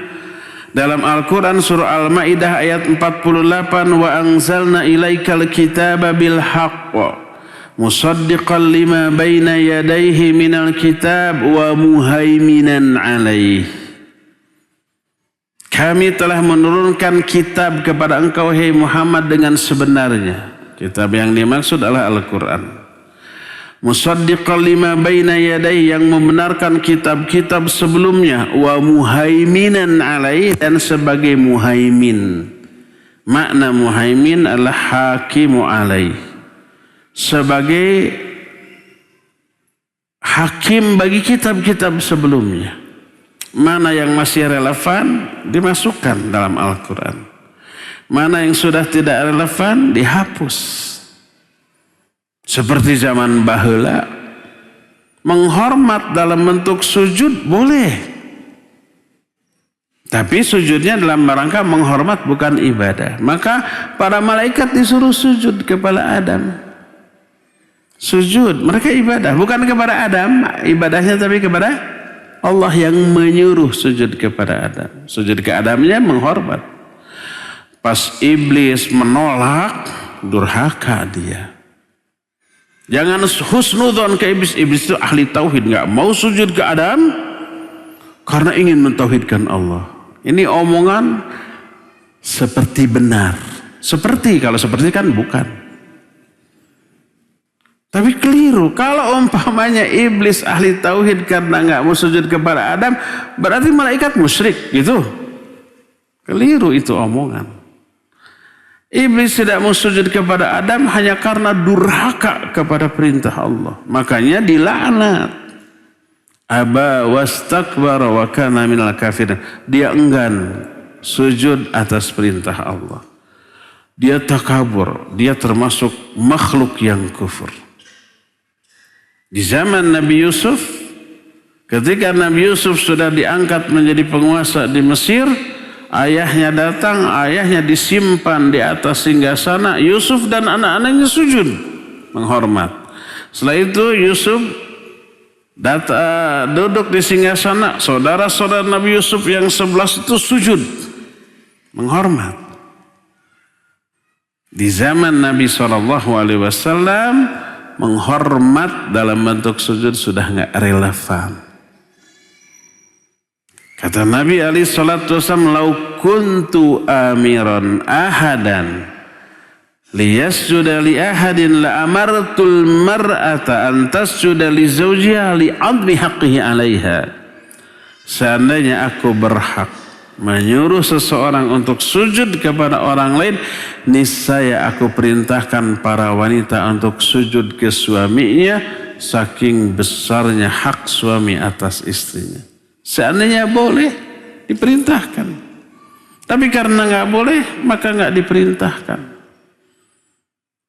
dalam Al-Quran surah Al-Ma'idah ayat 48, wa anzalna ilaikal kitaba bil haqq musaddiqan lima baina yadayhi minal kitab wa muhaiminan alaih. Kami telah menurunkan kitab kepada engkau, hai Muhammad, dengan sebenarnya. Kitab yang dimaksud adalah Al-Quran. Musaddiqan lima baina yadayhi, yang membenarkan kitab-kitab sebelumnya. Wa muhaiminan alaih, dan sebagai muhaimin. Makna muhaimin adalah hakimu alaih. Sebagai hakim bagi kitab-kitab sebelumnya. Mana yang masih relevan dimasukkan dalam Al-Quran. Mana yang sudah tidak relevan dihapus. Seperti zaman baheula, menghormat dalam bentuk sujud boleh. Tapi sujudnya dalam rangka menghormat, bukan ibadah. Maka para malaikat disuruh sujud kepada Adam. Sujud, mereka ibadah. Bukan kepada Adam, ibadahnya tapi kepada Allah yang menyuruh sujud kepada Adam. Sujud ke Adamnya menghormat. Pas iblis menolak, durhaka dia. Jangan husnudzon ke iblis. Iblis itu ahli tauhid, nggak mau sujud ke Adam karena ingin mentauhidkan Allah. Ini omongan seperti benar. Seperti, kalau seperti kan bukan. Tapi keliru. Kalau umpamanya iblis ahli tauhid karena nggak mau sujud kepada Adam, berarti malaikat musyrik gitu. Keliru itu omongan. Iblis tidak mau sujud kepada Adam hanya karena durhaka kepada perintah Allah. Makanya dilaknat. Aba wastakbara wa kana minal kafirin. Dia enggan sujud atas perintah Allah. Dia takabur. Dia termasuk makhluk yang kufur. Di zaman Nabi Yusuf, ketika Nabi Yusuf sudah diangkat menjadi penguasa di Mesir, ayahnya datang, ayahnya disimpan di atas singgasana. Yusuf dan anak-anaknya sujud menghormat. Setelah itu Yusuf duduk di singgasana, saudara-saudara Nabi Yusuf yang 11 itu sujud menghormat. Di zaman Nabi SAW, menghormat dalam bentuk sujud sudah nggak relevan. Kata Nabi SAW, "Lau kuntu amiran ahadan liyasjuda li ahadin la amartul mar'ata an tasjuda li zawjiha li 'admi haqqihi 'alaiha." Seandainya aku berhak menyuruh seseorang untuk sujud kepada orang lain, niscaya aku perintahkan para wanita untuk sujud ke suaminya, saking besarnya hak suami atas istrinya. Seandainya boleh, diperintahkan. Tapi karena nggak boleh, maka nggak diperintahkan.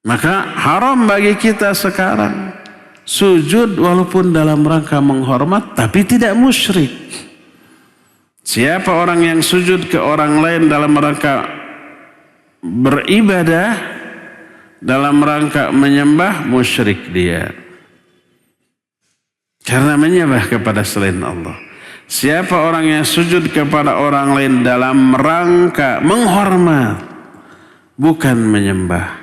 Maka haram bagi kita sekarang sujud walaupun dalam rangka menghormat, tapi tidak musyrik. Siapa orang yang sujud ke orang lain dalam rangka beribadah, dalam rangka menyembah, musyrik dia. Karena menyembah kepada selain Allah. Siapa orang yang sujud kepada orang lain dalam rangka menghormat, bukan menyembah,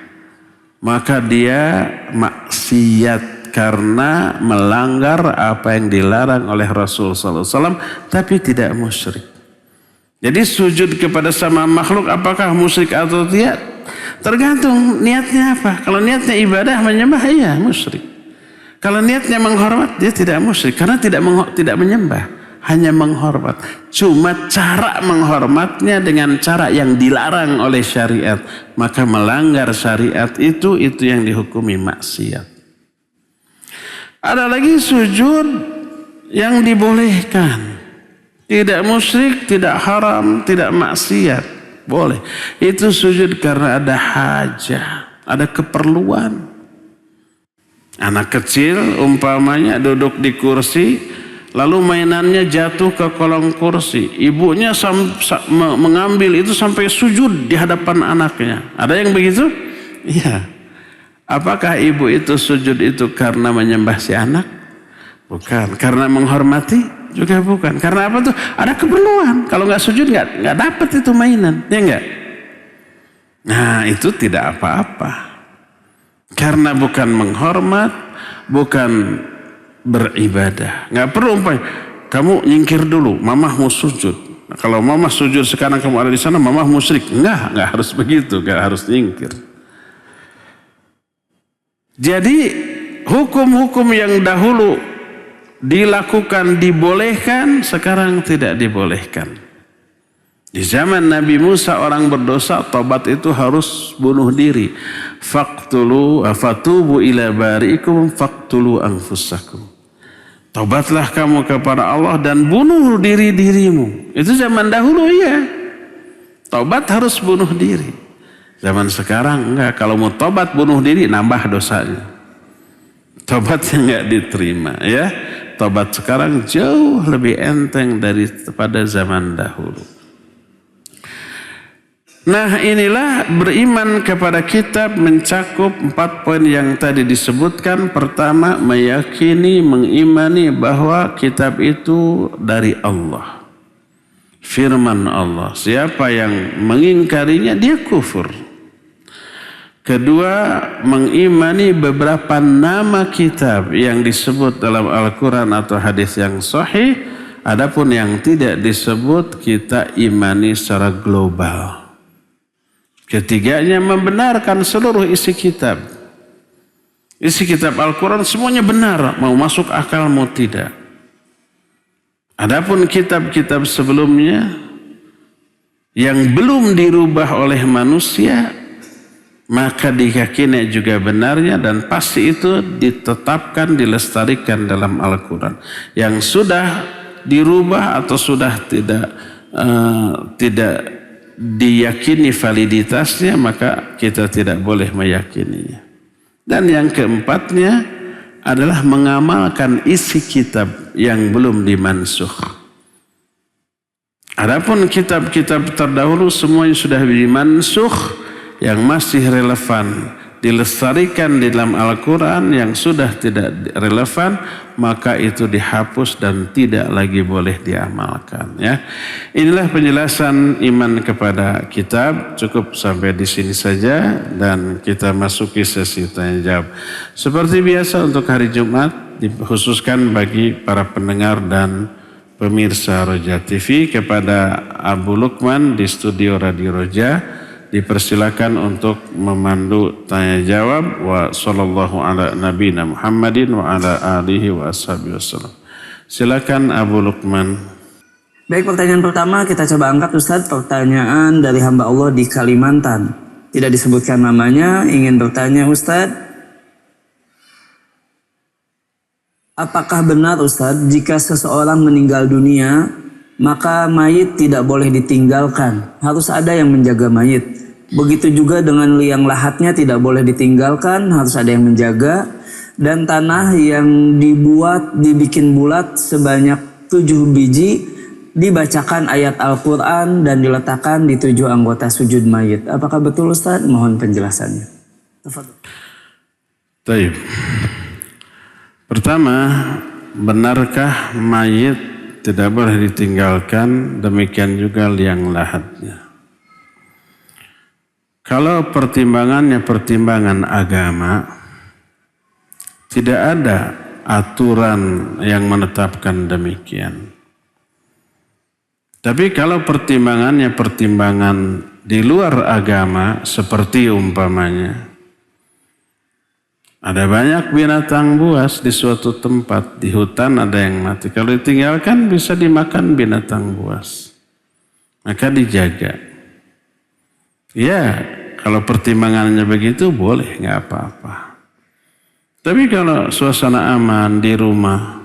maka dia maksiat karena melanggar apa yang dilarang oleh Rasul SAW, tapi tidak musyrik. Jadi sujud kepada sama makhluk apakah musyrik atau tidak? Tergantung niatnya apa. Kalau niatnya ibadah menyembah, iya musyrik. Kalau niatnya menghormat, dia tidak musyrik karena tidak menyembah, hanya menghormat. Cuma cara menghormatnya dengan cara yang dilarang oleh syariat, maka melanggar syariat itu yang dihukumi maksiat. Ada lagi sujud yang dibolehkan. Tidak musyrik, tidak haram, tidak maksiat. Boleh. Itu sujud karena ada hajah, ada keperluan. Anak kecil umpamanya duduk di kursi, lalu mainannya jatuh ke kolong kursi. Ibunya mengambil itu sampai sujud di hadapan anaknya. Ada yang begitu? Iya. Apakah ibu itu sujud itu karena menyembah si anak? Bukan. Karena menghormati? Juga bukan. Karena apa tuh? Ada keperluan. Kalau nggak sujud nggak dapat itu mainan, ya nggak? Nah itu tidak apa-apa. Karena bukan menghormat, bukan beribadah. Nggak perlu umpamanya kamu nyingkir dulu, mamah mau sujud. Nah, kalau mamah sujud sekarang kamu ada di sana, mamah musyrik. Nggak harus begitu, nggak harus nyingkir. Jadi hukum-hukum yang dahulu dilakukan dibolehkan, sekarang tidak dibolehkan. Di zaman Nabi Musa orang berdosa, tobat itu harus bunuh diri. Fatubu ila bari'ikum faqtulu anfusakum. Tobatlah kamu kepada Allah dan bunuh diri-dirimu. Itu zaman dahulu ya. Tobat harus bunuh diri. Zaman sekarang enggak, kalau mau tobat bunuh diri nambah dosanya. Tobatnya enggak diterima ya. Tobat sekarang jauh lebih enteng daripada zaman dahulu. Nah, inilah beriman kepada kitab mencakup 4 poin yang tadi disebutkan. Pertama, meyakini, mengimani bahwa kitab itu dari Allah, firman Allah. Siapa yang mengingkarinya dia kufur. Kedua, mengimani beberapa nama kitab yang disebut dalam Al-Quran atau hadis yang sahih. Adapun yang tidak disebut kita imani secara global. Ketiganya, membenarkan seluruh isi kitab. Isi kitab Al-Quran semuanya benar, mau masuk akal mau tidak. Adapun kitab-kitab sebelumnya yang belum dirubah oleh manusia, maka diyakini juga benarnya dan pasti itu ditetapkan, dilestarikan dalam Al-Quran. Yang sudah dirubah atau sudah tidak diyakini validitasnya, maka kita tidak boleh meyakininya. Dan yang keempatnya adalah mengamalkan isi kitab yang belum dimansuh. Adapun kitab-kitab terdahulu semuanya sudah dimansuh, yang masih relevan dilestarikan di dalam Al-Quran, yang sudah tidak relevan maka itu dihapus dan tidak lagi boleh diamalkan. Ya, inilah penjelasan iman kepada kitab. Cukup sampai di sini saja dan kita masuki sesi tanya jawab. Seperti biasa untuk hari Jumat dikhususkan bagi para pendengar dan pemirsa Roja TV. Kepada Abu Lukman di studio Radio Roja dipersilakan untuk memandu tanya jawab. Wa sallallahu ala nabiyina Muhammadin wa ala alihi wa ashabihi wasallam. Silakan Abu Lukman. Baik, pertanyaan pertama kita coba angkat Ustadz. Pertanyaan dari hamba Allah di Kalimantan. Tidak disebutkan namanya, ingin bertanya Ustadz. Apakah benar Ustadz jika seseorang meninggal dunia maka mayit tidak boleh ditinggalkan, harus ada yang menjaga mayit. Begitu juga dengan liang lahatnya tidak boleh ditinggalkan, harus ada yang menjaga. Dan tanah yang dibikin bulat sebanyak 7 biji, dibacakan ayat Al-Quran dan diletakkan di 7 anggota sujud mayit. Apakah betul Ustaz? Mohon penjelasannya. Baik. Pertama, benarkah mayit tidak boleh ditinggalkan, demikian juga liang lahatnya. Kalau pertimbangannya pertimbangan agama, tidak ada aturan yang menetapkan demikian. Tapi kalau pertimbangannya pertimbangan di luar agama, seperti umpamanya, ada banyak binatang buas di suatu tempat, di hutan ada yang mati. Kalau ditinggalkan bisa dimakan binatang buas. Maka dijaga. Ya, kalau pertimbangannya begitu boleh, nggak apa-apa. Tapi kalau suasana aman di rumah,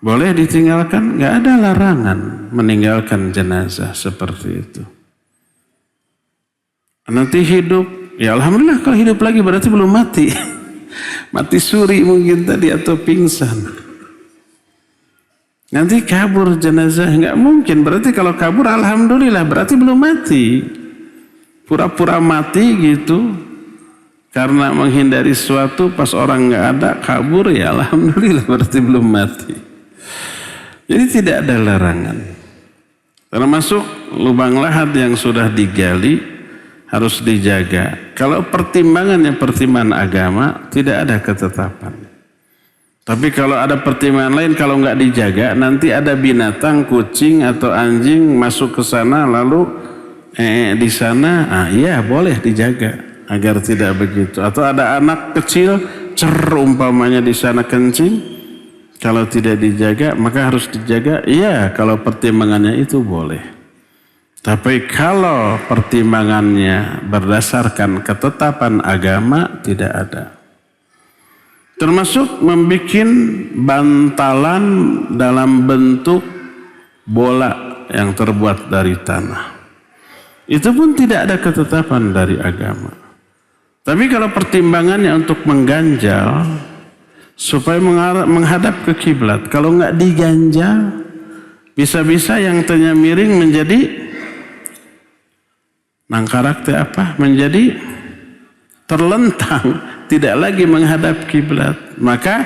boleh ditinggalkan, nggak ada larangan meninggalkan jenazah seperti itu. Nanti hidup, ya alhamdulillah kalau hidup lagi berarti belum mati. Mati suri mungkin tadi atau pingsan. Nanti kabur jenazah, nggak mungkin. Berarti kalau kabur alhamdulillah berarti belum mati. Pura-pura mati gitu karena menghindari sesuatu, pas orang nggak ada kabur, ya alhamdulillah berarti belum mati. Jadi tidak ada larangan. Termasuk lubang lahat yang sudah digali harus dijaga. Kalau pertimbangannya pertimbangan agama, tidak ada ketetapan. Tapi kalau ada pertimbangan lain, kalau nggak dijaga, nanti ada binatang, kucing atau anjing masuk ke sana, lalu di sana, iya boleh dijaga agar tidak begitu. Atau ada anak kecil, umpamanya di sana kencing, kalau tidak dijaga, maka harus dijaga. Iya, kalau pertimbangannya itu boleh. Tapi kalau pertimbangannya berdasarkan ketetapan agama, tidak ada. Termasuk membuat bantalan dalam bentuk bola yang terbuat dari tanah. Itu pun tidak ada ketetapan dari agama. Tapi kalau pertimbangannya untuk mengganjal, supaya menghadap ke kiblat, kalau nggak diganjal, bisa-bisa yang tengah miring menjadi Nangkarak teh apa? Menjadi terlentang, tidak lagi menghadap kiblat. Maka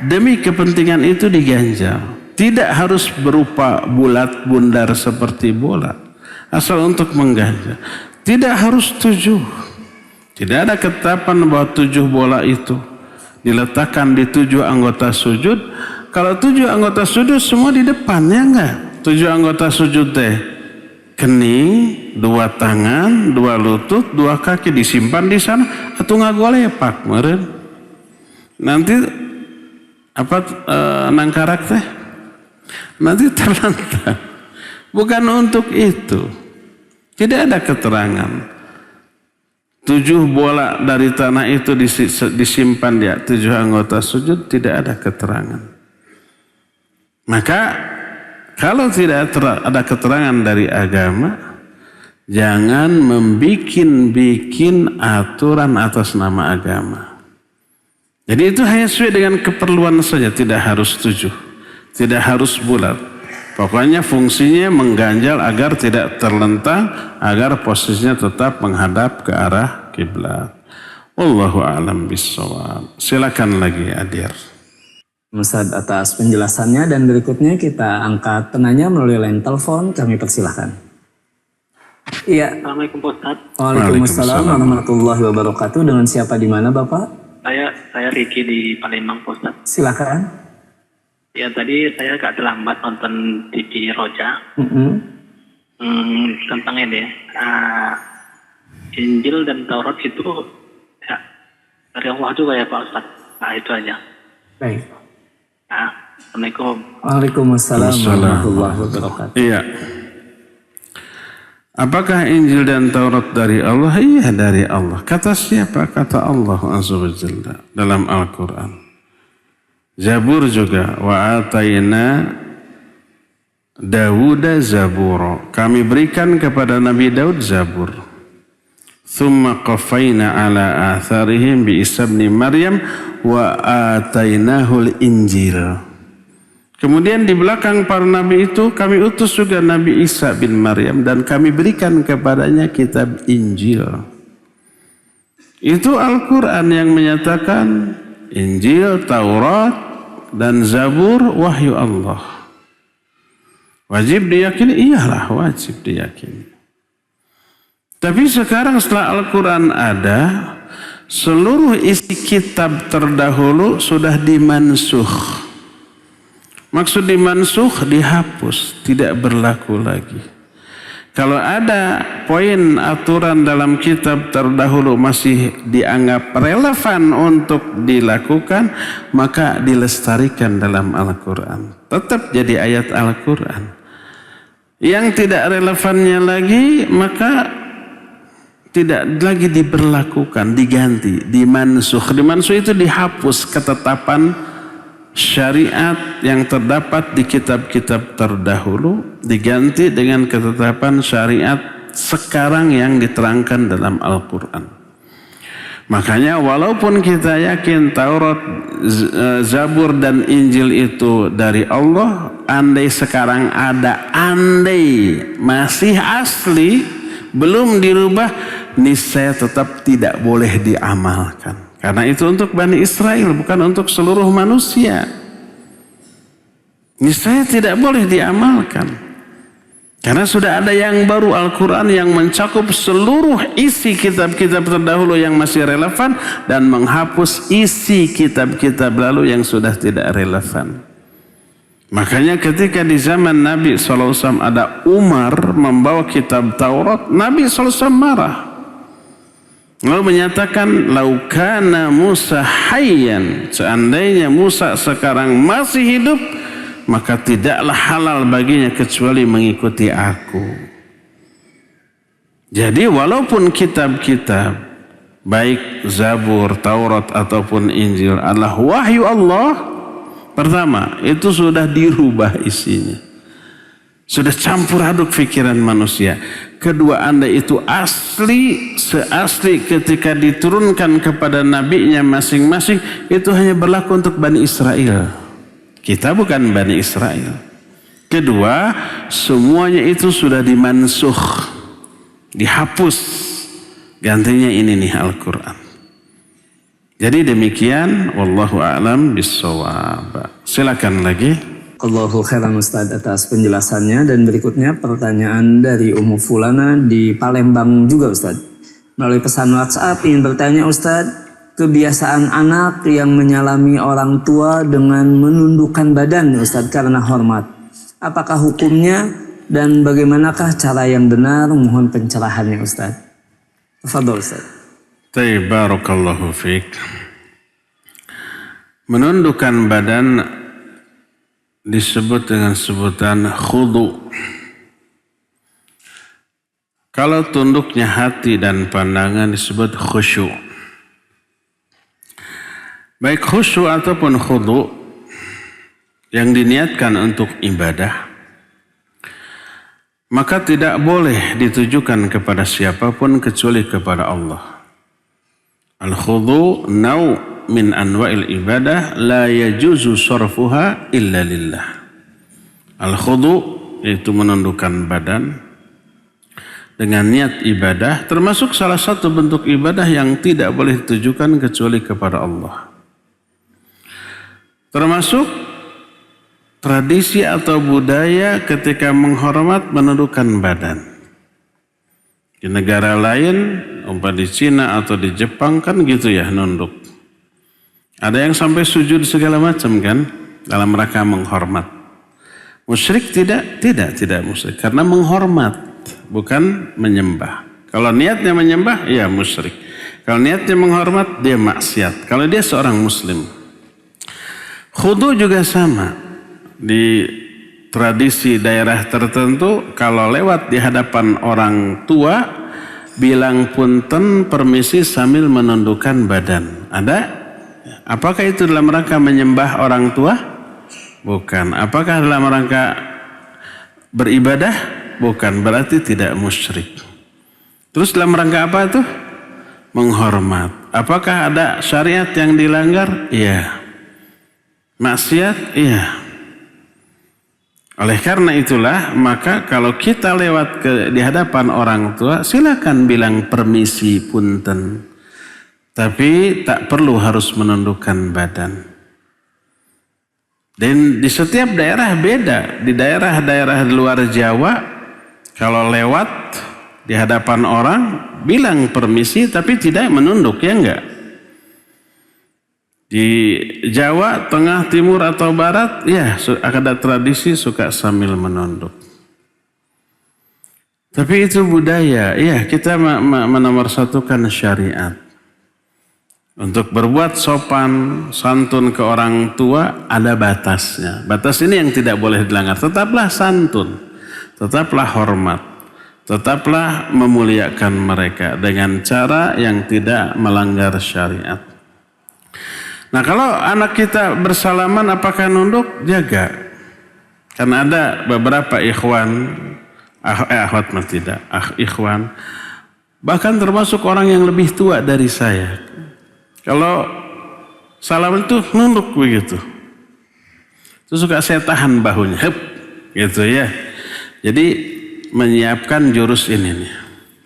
demi kepentingan itu diganjal. Tidak harus berupa bulat bundar seperti bola, asal untuk mengganjal. Tidak harus 7. Tidak ada ketetapan bahwa 7 bola itu diletakkan di 7 anggota sujud. Kalau 7 anggota sujud semua di depan, ya enggak? 7 anggota sujud teh kening, 2 tangan, 2 lutut, 2 kaki disimpan di sana atau ngagolepak meureun. Nanti apa nangkarak teh nanti terlantar. Bukan untuk itu. Tidak ada keterangan 7 bola dari tanah itu disimpan dia 7 anggota sujud, tidak ada keterangan. Maka kalau tidak ada keterangan dari agama, jangan membikin aturan atas nama agama. Jadi itu hanya sesuai dengan keperluan saja, tidak harus 7, tidak harus bulat. Pokoknya fungsinya mengganjal agar tidak terlentang, agar posisinya tetap menghadap ke arah kiblat. Wallahu a'lam bishawab. Silakan lagi Adir. Ustaz atas penjelasannya, dan berikutnya kita angkat penanya melalui line telepon, kami persilahkan. Iya. Assalamualaikum Pak Ustaz. Waalaikumsalam warahmatullahi wabarakatuh. Dengan siapa di mana Bapak? Saya Riki di Palembang Pak Ustaz. Silakan. Ya tadi saya agak terlambat nonton TV Roja. Tentang ini Injil dan Taurat itu ya, dari Allah juga ya Pak Ustaz. Nah itu aja. Baik. Assalamualaikum. Waalaikumsalam warahmatullahi wabarakatuh. Iya. Apakah Injil dan Taurat dari Allah? Iya dari Allah. Kata siapa? Kata Allah Azza wa Jalla dalam Al-Quran. Zabur juga. Wa atayna Dawuda Zaburo. Kami berikan kepada Nabi Daud Zabur. Thumma qafayna ala atharihim bi Isa bin Maryam wa atainahul Injil. Kemudian di belakang para nabi itu kami utus juga Nabi Isa bin Maryam dan kami berikan kepadanya kitab Injil. Itu Al-Quran yang menyatakan Injil, Taurat dan Zabur wahyu Allah. Wajib diyakini? Iyalah wajib diyakini. Tapi sekarang setelah Al-Quran ada, seluruh isi kitab terdahulu sudah dimansuh. Maksud dimansuh, dihapus, tidak berlaku lagi. Kalau ada poin aturan dalam kitab terdahulu masih dianggap relevan untuk dilakukan, maka dilestarikan dalam Al-Quran. Tetap jadi ayat Al-Quran. Yang tidak relevannya lagi, maka tidak lagi diberlakukan, diganti, dimansuh. Dimansuh itu dihapus ketetapan syariat yang terdapat di kitab-kitab terdahulu, diganti dengan ketetapan syariat sekarang yang diterangkan dalam Al-Quran. Makanya walaupun kita yakin Taurat, Zabur dan Injil itu dari Allah, andai sekarang ada, andai masih asli, belum dirubah, niscaya tetap tidak boleh diamalkan. Karena itu untuk Bani Israel, bukan untuk seluruh manusia. Niscaya tidak boleh diamalkan. Karena sudah ada yang baru, Al-Quran yang mencakup seluruh isi kitab-kitab terdahulu yang masih relevan dan menghapus isi kitab-kitab lalu yang sudah tidak relevan. Makanya ketika di zaman Nabi SAW ada Umar membawa kitab Taurat, Nabi SAW marah. Lalu menyatakan, laukana Musa hayyan, seandainya Musa sekarang masih hidup, maka tidaklah halal baginya kecuali mengikuti aku. Jadi walaupun kitab-kitab, baik Zabur, Taurat ataupun Injil adalah wahyu Allah, pertama, itu sudah dirubah isinya. Sudah campur aduk pikiran manusia. Kedua, anda itu asli, seasli ketika diturunkan kepada nabinya masing-masing, itu hanya berlaku untuk Bani Israel. Kita bukan Bani Israel. Kedua, semuanya itu sudah dimansuh. dihapus, gantinya ini nih Al-Quran. Jadi demikian, wallahu a'lam bissawab. Silakan lagi. Allahu khairan Ustaz atas penjelasannya, dan berikutnya pertanyaan dari Ummu Fulana di Palembang juga Ustaz. Melalui pesan WhatsApp ingin bertanya Ustaz, kebiasaan anak yang menyalami orang tua dengan menundukkan badan Ustaz karena hormat. Apakah hukumnya dan bagaimanakah cara yang benar? Mohon pencerahannya Ustaz. Tafadhol Ustaz. Barakallahu fiik. Menundukkan badan disebut dengan sebutan khudu. Kalau tunduknya hati dan pandangan disebut khusyuk. Baik khusyuk ataupun khudu yang diniatkan untuk ibadah, maka tidak boleh ditujukan kepada siapapun kecuali kepada Allah. Al-khudu nau' min anwa'il ibadah la yajuzu sarfuha illa lillah. Al-khudu yaitu menundukkan badan dengan niat ibadah, termasuk salah satu bentuk ibadah yang tidak boleh ditujukan kecuali kepada Allah. Termasuk tradisi atau budaya ketika menghormat menundukkan badan. Di negara lain, umpama di Cina atau di Jepang kan gitu ya, nunduk. Ada yang sampai sujud segala macam kan dalam rangka menghormat. Musyrik tidak musyrik karena menghormat, bukan menyembah. Kalau niatnya menyembah, ya musyrik. Kalau niatnya menghormat, dia maksiat. Kalau dia seorang muslim. Khudu juga sama. Di tradisi daerah tertentu, kalau lewat di hadapan orang tua, bilang punten permisi sambil menundukkan badan. Ada? Apakah itu dalam rangka menyembah orang tua? Bukan. Apakah dalam rangka beribadah? Bukan. Berarti tidak musyrik. Terus dalam rangka apa itu? Menghormat. Apakah ada syariat yang dilanggar? Iya. Maksiat? Iya. Oleh karena itulah, maka kalau kita lewat di hadapan orang tua, silakan bilang permisi punten. Tapi tak perlu harus menundukkan badan. Dan di setiap daerah beda. Di daerah-daerah di luar Jawa, kalau lewat di hadapan orang, bilang permisi tapi tidak menunduk, ya enggak? Di Jawa, Tengah, Timur atau Barat, ya ada tradisi suka sambil menunduk. Tapi itu budaya, ya kita menomorsatukan syariat. Untuk berbuat sopan, santun ke orang tua ada batasnya. Batas ini yang tidak boleh dilanggar. Tetaplah santun, tetaplah hormat, tetaplah memuliakan mereka dengan cara yang tidak melanggar syariat. Nah kalau anak kita bersalaman apakah nunduk? Jaga. Karena ada beberapa ikhwan, akhwat mah tidak, ikhwan, bahkan termasuk orang yang lebih tua dari saya. Kalau salam itu nunduk begitu. Itu suka saya tahan bahunya. Hup, gitu ya. Jadi menyiapkan jurus ini nih.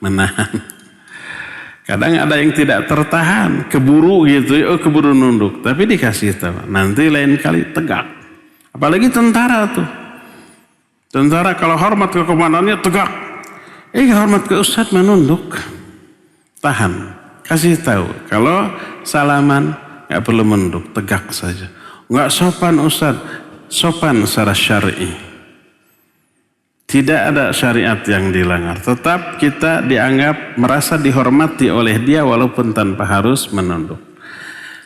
Menahan. Kadang ada yang tidak tertahan. Keburu gitu. Oh keburu nunduk. Tapi dikasih tahu. Nanti lain kali tegak. Apalagi tentara tuh. Tentara kalau hormat ke komandannya tegak. Hormat ke ustadz menunduk. Tahan. Kasih tahu, kalau salaman nggak perlu menunduk, tegak saja. Nggak sopan Ustaz, sopan secara syar'i. Tidak ada syariat yang dilanggar. Tetap kita dianggap merasa dihormati oleh dia walaupun tanpa harus menunduk.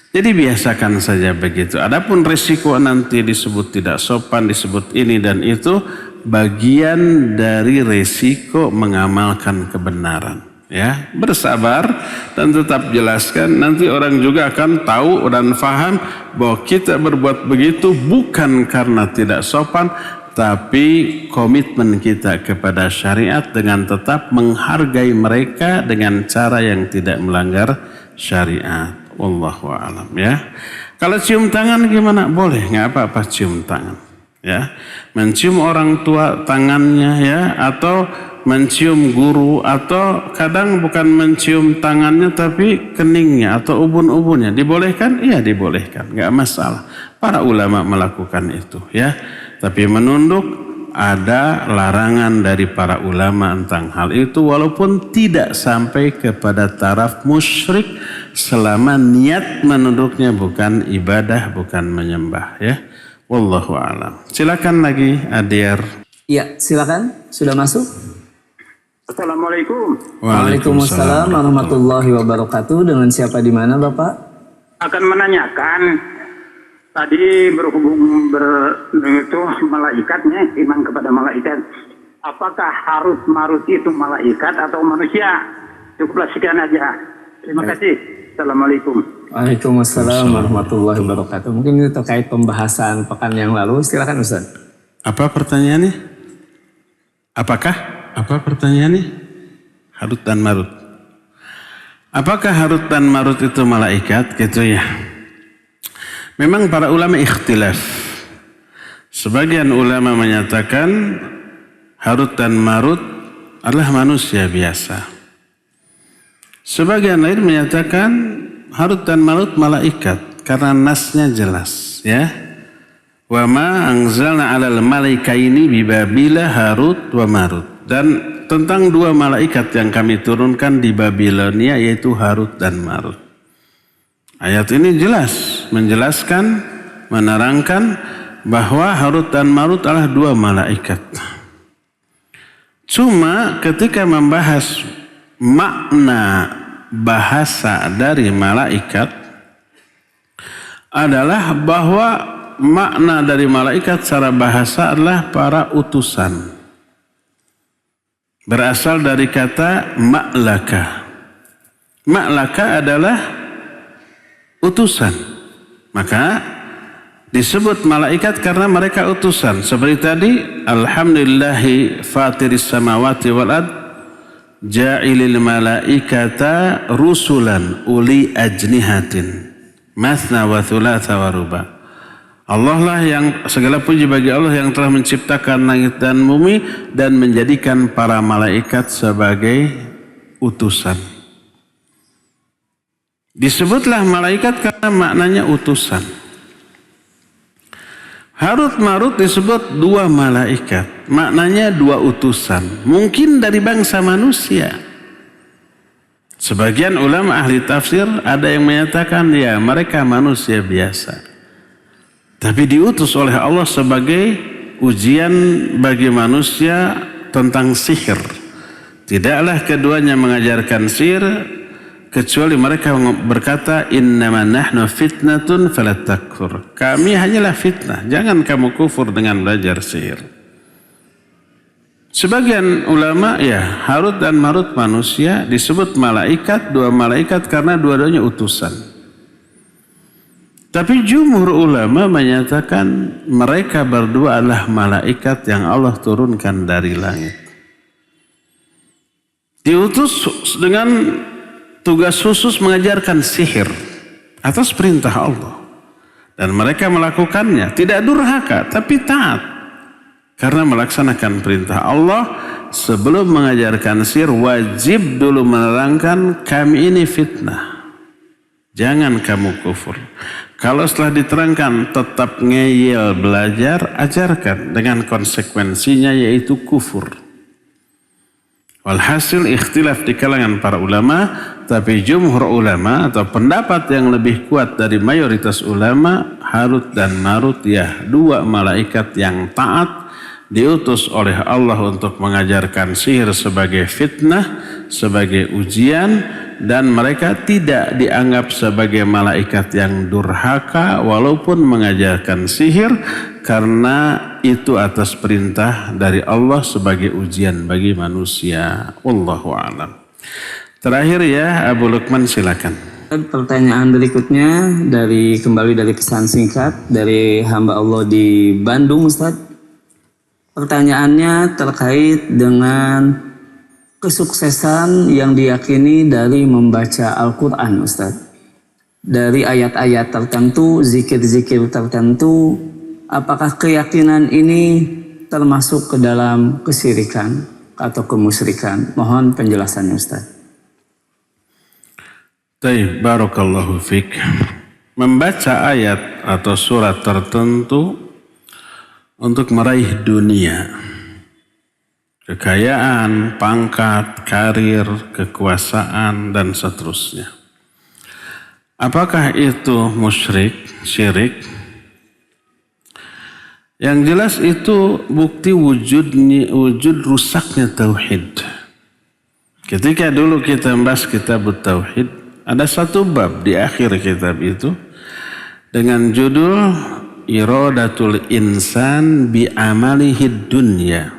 Jadi biasakan saja begitu. Adapun risiko nanti disebut tidak sopan, disebut ini dan itu, bagian dari risiko mengamalkan kebenaran. Ya, bersabar dan tetap jelaskan, nanti orang juga akan tahu dan faham bahwa kita berbuat begitu bukan karena tidak sopan, tapi komitmen kita kepada syariat dengan tetap menghargai mereka dengan cara yang tidak melanggar syariat. Wallahu a'lam ya. Kalau cium tangan gimana? Boleh, nggak apa-apa cium tangan. Ya, mencium orang tua tangannya ya, atau mencium guru, atau kadang bukan mencium tangannya tapi keningnya atau ubun-ubunnya. Dibolehkan? Iya dibolehkan, nggak masalah. Para ulama melakukan itu ya. Tapi menunduk ada larangan dari para ulama tentang hal itu, walaupun tidak sampai kepada taraf musyrik selama niat menunduknya bukan ibadah, bukan menyembah ya. Wallahu a'lam. Silakan lagi Adir. Iya, silakan. Sudah masuk? Assalamualaikum. Waalaikumsalam warahmatullahi wabarakatuh. Dengan siapa di mana, Bapak? Akan menanyakan tadi berhubung itu malaikatnya, iman kepada malaikat. Apakah harus marut itu malaikat atau manusia? Cukuplah sekian aja. Terima kasih. Assalamualaikum. Waalaikumsalam warahmatullahi wabarakatuh. Mungkin ini terkait pembahasan pekan yang lalu. Silakan Ustaz. Apa pertanyaannya? Apa pertanyaannya? Harut dan marut. Apakah Harut dan Marut itu malaikat? Gitu ya. Memang para ulama ikhtilaf. Sebagian ulama menyatakan Harut dan Marut adalah manusia biasa. Sebagian lain menyatakan Harut dan Marut malaikat karena nasnya jelas ya. Wa ma anzalna 'alal malaikaini bi Babila Harut wa Marut. Dan tentang dua malaikat yang kami turunkan di Babilonia yaitu Harut dan Marut. Ayat ini jelas menjelaskan, menerangkan bahwa Harut dan Marut adalah dua malaikat. Cuma ketika membahas makna bahasa dari malaikat adalah bahwa makna dari malaikat secara bahasa adalah para utusan. Berasal dari kata ma'laka. Ma'laka adalah utusan. Maka disebut malaikat karena mereka utusan. Seperti tadi, alhamdulillahi fatiris samawati wal ard, ja'ilil malaikata rusulan uli ajnihatin, mathna wa thulatha wa ruba. Allah lah yang segala puji bagi Allah yang telah menciptakan langit dan bumi dan menjadikan para malaikat sebagai utusan. Disebutlah malaikat karena maknanya utusan. Harut Marut disebut dua malaikat, maknanya dua utusan. Mungkin dari bangsa manusia. Sebagian ulama ahli tafsir ada yang menyatakan ya mereka manusia biasa. Tapi diutus oleh Allah sebagai ujian bagi manusia tentang sihir. Tidaklah keduanya mengajarkan sihir kecuali mereka berkata innama nahnu fitnatun fala takfur. Kami hanyalah fitnah, jangan kamu kufur dengan belajar sihir. Sebagian ulama ya Harut dan Marut manusia, disebut malaikat, dua malaikat karena dua-duanya utusan. Tapi jumhur ulama menyatakan mereka berdua adalah malaikat yang Allah turunkan dari langit. Diutus dengan tugas khusus mengajarkan sihir atas perintah Allah. Dan mereka melakukannya. Tidak durhaka tapi taat. Karena melaksanakan perintah Allah sebelum mengajarkan sihir wajib dulu menerangkan kami ini fitnah. Jangan kamu kufur. Kalau setelah diterangkan tetap ngeyel belajar, ajarkan dengan konsekuensinya yaitu kufur. Walhasil ikhtilaf di kalangan para ulama, tapi jumhur ulama atau pendapat yang lebih kuat dari mayoritas ulama, Harut dan Marut ya dua malaikat yang taat diutus oleh Allah untuk mengajarkan sihir sebagai fitnah, sebagai ujian, dan mereka tidak dianggap sebagai malaikat yang durhaka walaupun mengajarkan sihir karena itu atas perintah dari Allah sebagai ujian bagi manusia. Wallahu a'lam. Terakhir ya Abu Lukman silakan. Pertanyaan berikutnya kembali dari pesan singkat dari hamba Allah di Bandung Ustaz. Pertanyaannya terkait dengan kesuksesan yang diyakini dari membaca Al-Quran Ustaz. Dari ayat-ayat tertentu, zikir-zikir tertentu, apakah keyakinan ini termasuk ke dalam kesyirikan? atau kemusyrikan. Mohon penjelasannya Ustaz. Baik, barakallahu fik. Membaca ayat atau surat tertentu untuk meraih dunia, kekayaan, pangkat, karir, kekuasaan, dan seterusnya. Apakah itu musyrik, syirik? Yang jelas itu bukti wujud rusaknya tauhid. Ketika dulu kita membahas kitab tauhid, ada satu bab di akhir kitab itu dengan judul Iradatul Insan bi Amalihid Dunya.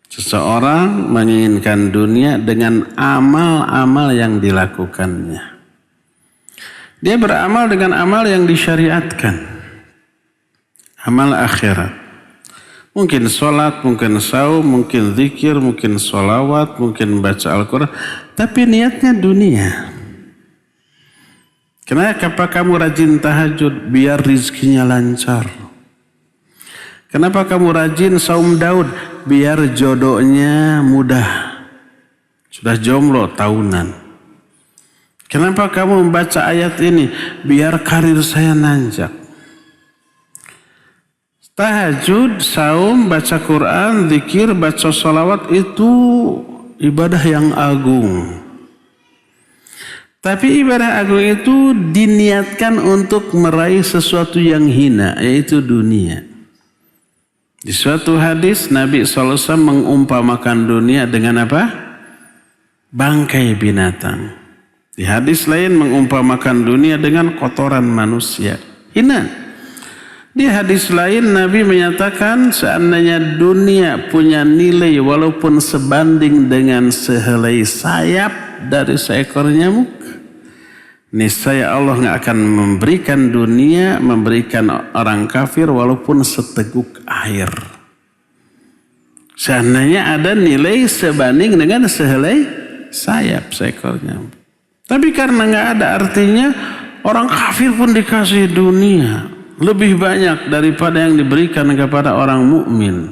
Seseorang menginginkan dunia dengan amal-amal yang dilakukannya. Dia beramal dengan amal yang disyariatkan. Amal akhirat. Mungkin sholat, mungkin saum, mungkin zikir, mungkin sholawat, mungkin baca Al-Quran. Tapi niatnya dunia. Kenapa kamu rajin tahajud? Biar rizkinya lancar. Kenapa kamu rajin saum Daud? Biar jodohnya mudah. Sudah jomblo tahunan. Kenapa kamu membaca ayat ini? Biar karir saya nanjak. Tahajud, saum, baca Quran, zikir, baca sholawat itu ibadah yang agung. Tapi ibadah agung itu diniatkan untuk meraih sesuatu yang hina, yaitu dunia. Di suatu hadis Nabi SAW mengumpamakan dunia dengan apa? Bangkai binatang. Di hadis lain mengumpamakan dunia dengan kotoran manusia. Hina. Di hadis lain Nabi menyatakan seandainya dunia punya nilai walaupun sebanding dengan sehelai sayap dari seekor nyamuk, niscaya Allah nggak akan memberikan dunia, memberikan orang kafir walaupun seteguk air. Seandainya ada nilai sebanding dengan sehelai sayap seekor nyamuk. Tapi karena nggak ada artinya, orang kafir pun dikasih dunia lebih banyak daripada yang diberikan kepada orang mukmin.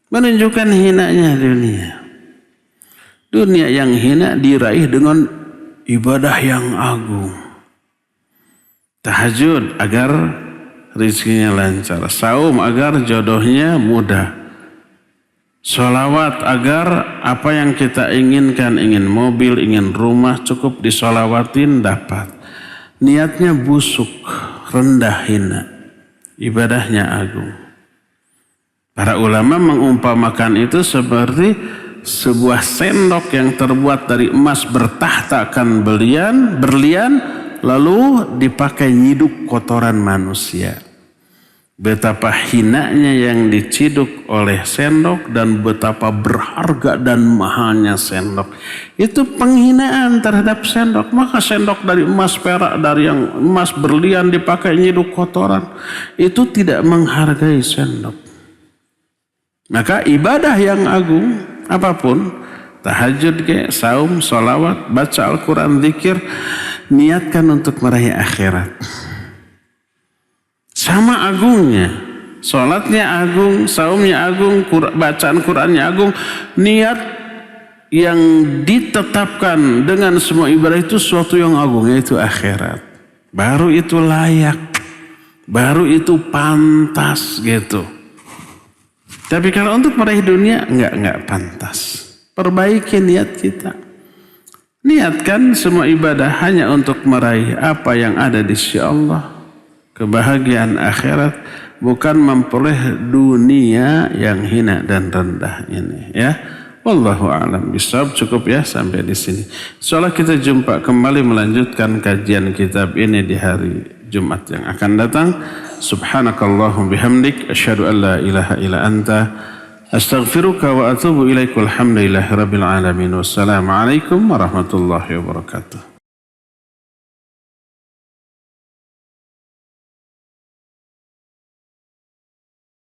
Menunjukkan hinanya dunia. Dunia yang hina diraih dengan ibadah yang agung. Tahajud agar rizkinya lancar. Saum agar jodohnya mudah. Sholawat agar apa yang kita inginkan, ingin mobil, ingin rumah, cukup disolawatin dapat. Niatnya busuk, rendah, hina. Ibadahnya agung. Para ulama mengumpamakan itu seperti sebuah sendok yang terbuat dari emas bertahtakan berlian lalu dipakai nyiduk kotoran manusia. Betapa hinanya yang diciduk oleh sendok dan betapa berharga dan mahalnya sendok. Itu penghinaan terhadap sendok. Maka sendok dari emas perak, dari yang emas berlian dipakai nyiduk kotoran, itu tidak menghargai sendok. Maka ibadah yang agung apapun, tahajud, saum, sholawat, baca Al-Quran, zikir, niatkan untuk meraih akhirat. Sama agungnya, sholatnya agung, saumnya agung, bacaan Qurannya agung. Niat yang ditetapkan dengan semua ibadah itu suatu yang agung, yaitu akhirat. Baru itu layak, baru itu pantas gitu. Tapi kalau untuk meraih dunia enggak pantas. Perbaiki niat kita. Niatkan semua ibadah hanya untuk meraih apa yang ada di sisi Allah. Kebahagiaan akhirat, bukan memperoleh dunia yang hina dan rendah ini, ya. Wallahu a'lam bishawab. Cukup ya sampai di sini. Insyaallah kita jumpa kembali melanjutkan kajian kitab ini di hari Jumat yang akan datang. Subhanakallahum bihamdik asyhadu an la ilaha illa anta astaghfiruka wa atubu ilaik. Walhamdulillahi rabbil alamin. Wassalamualaikum warahmatullahi wabarakatuh.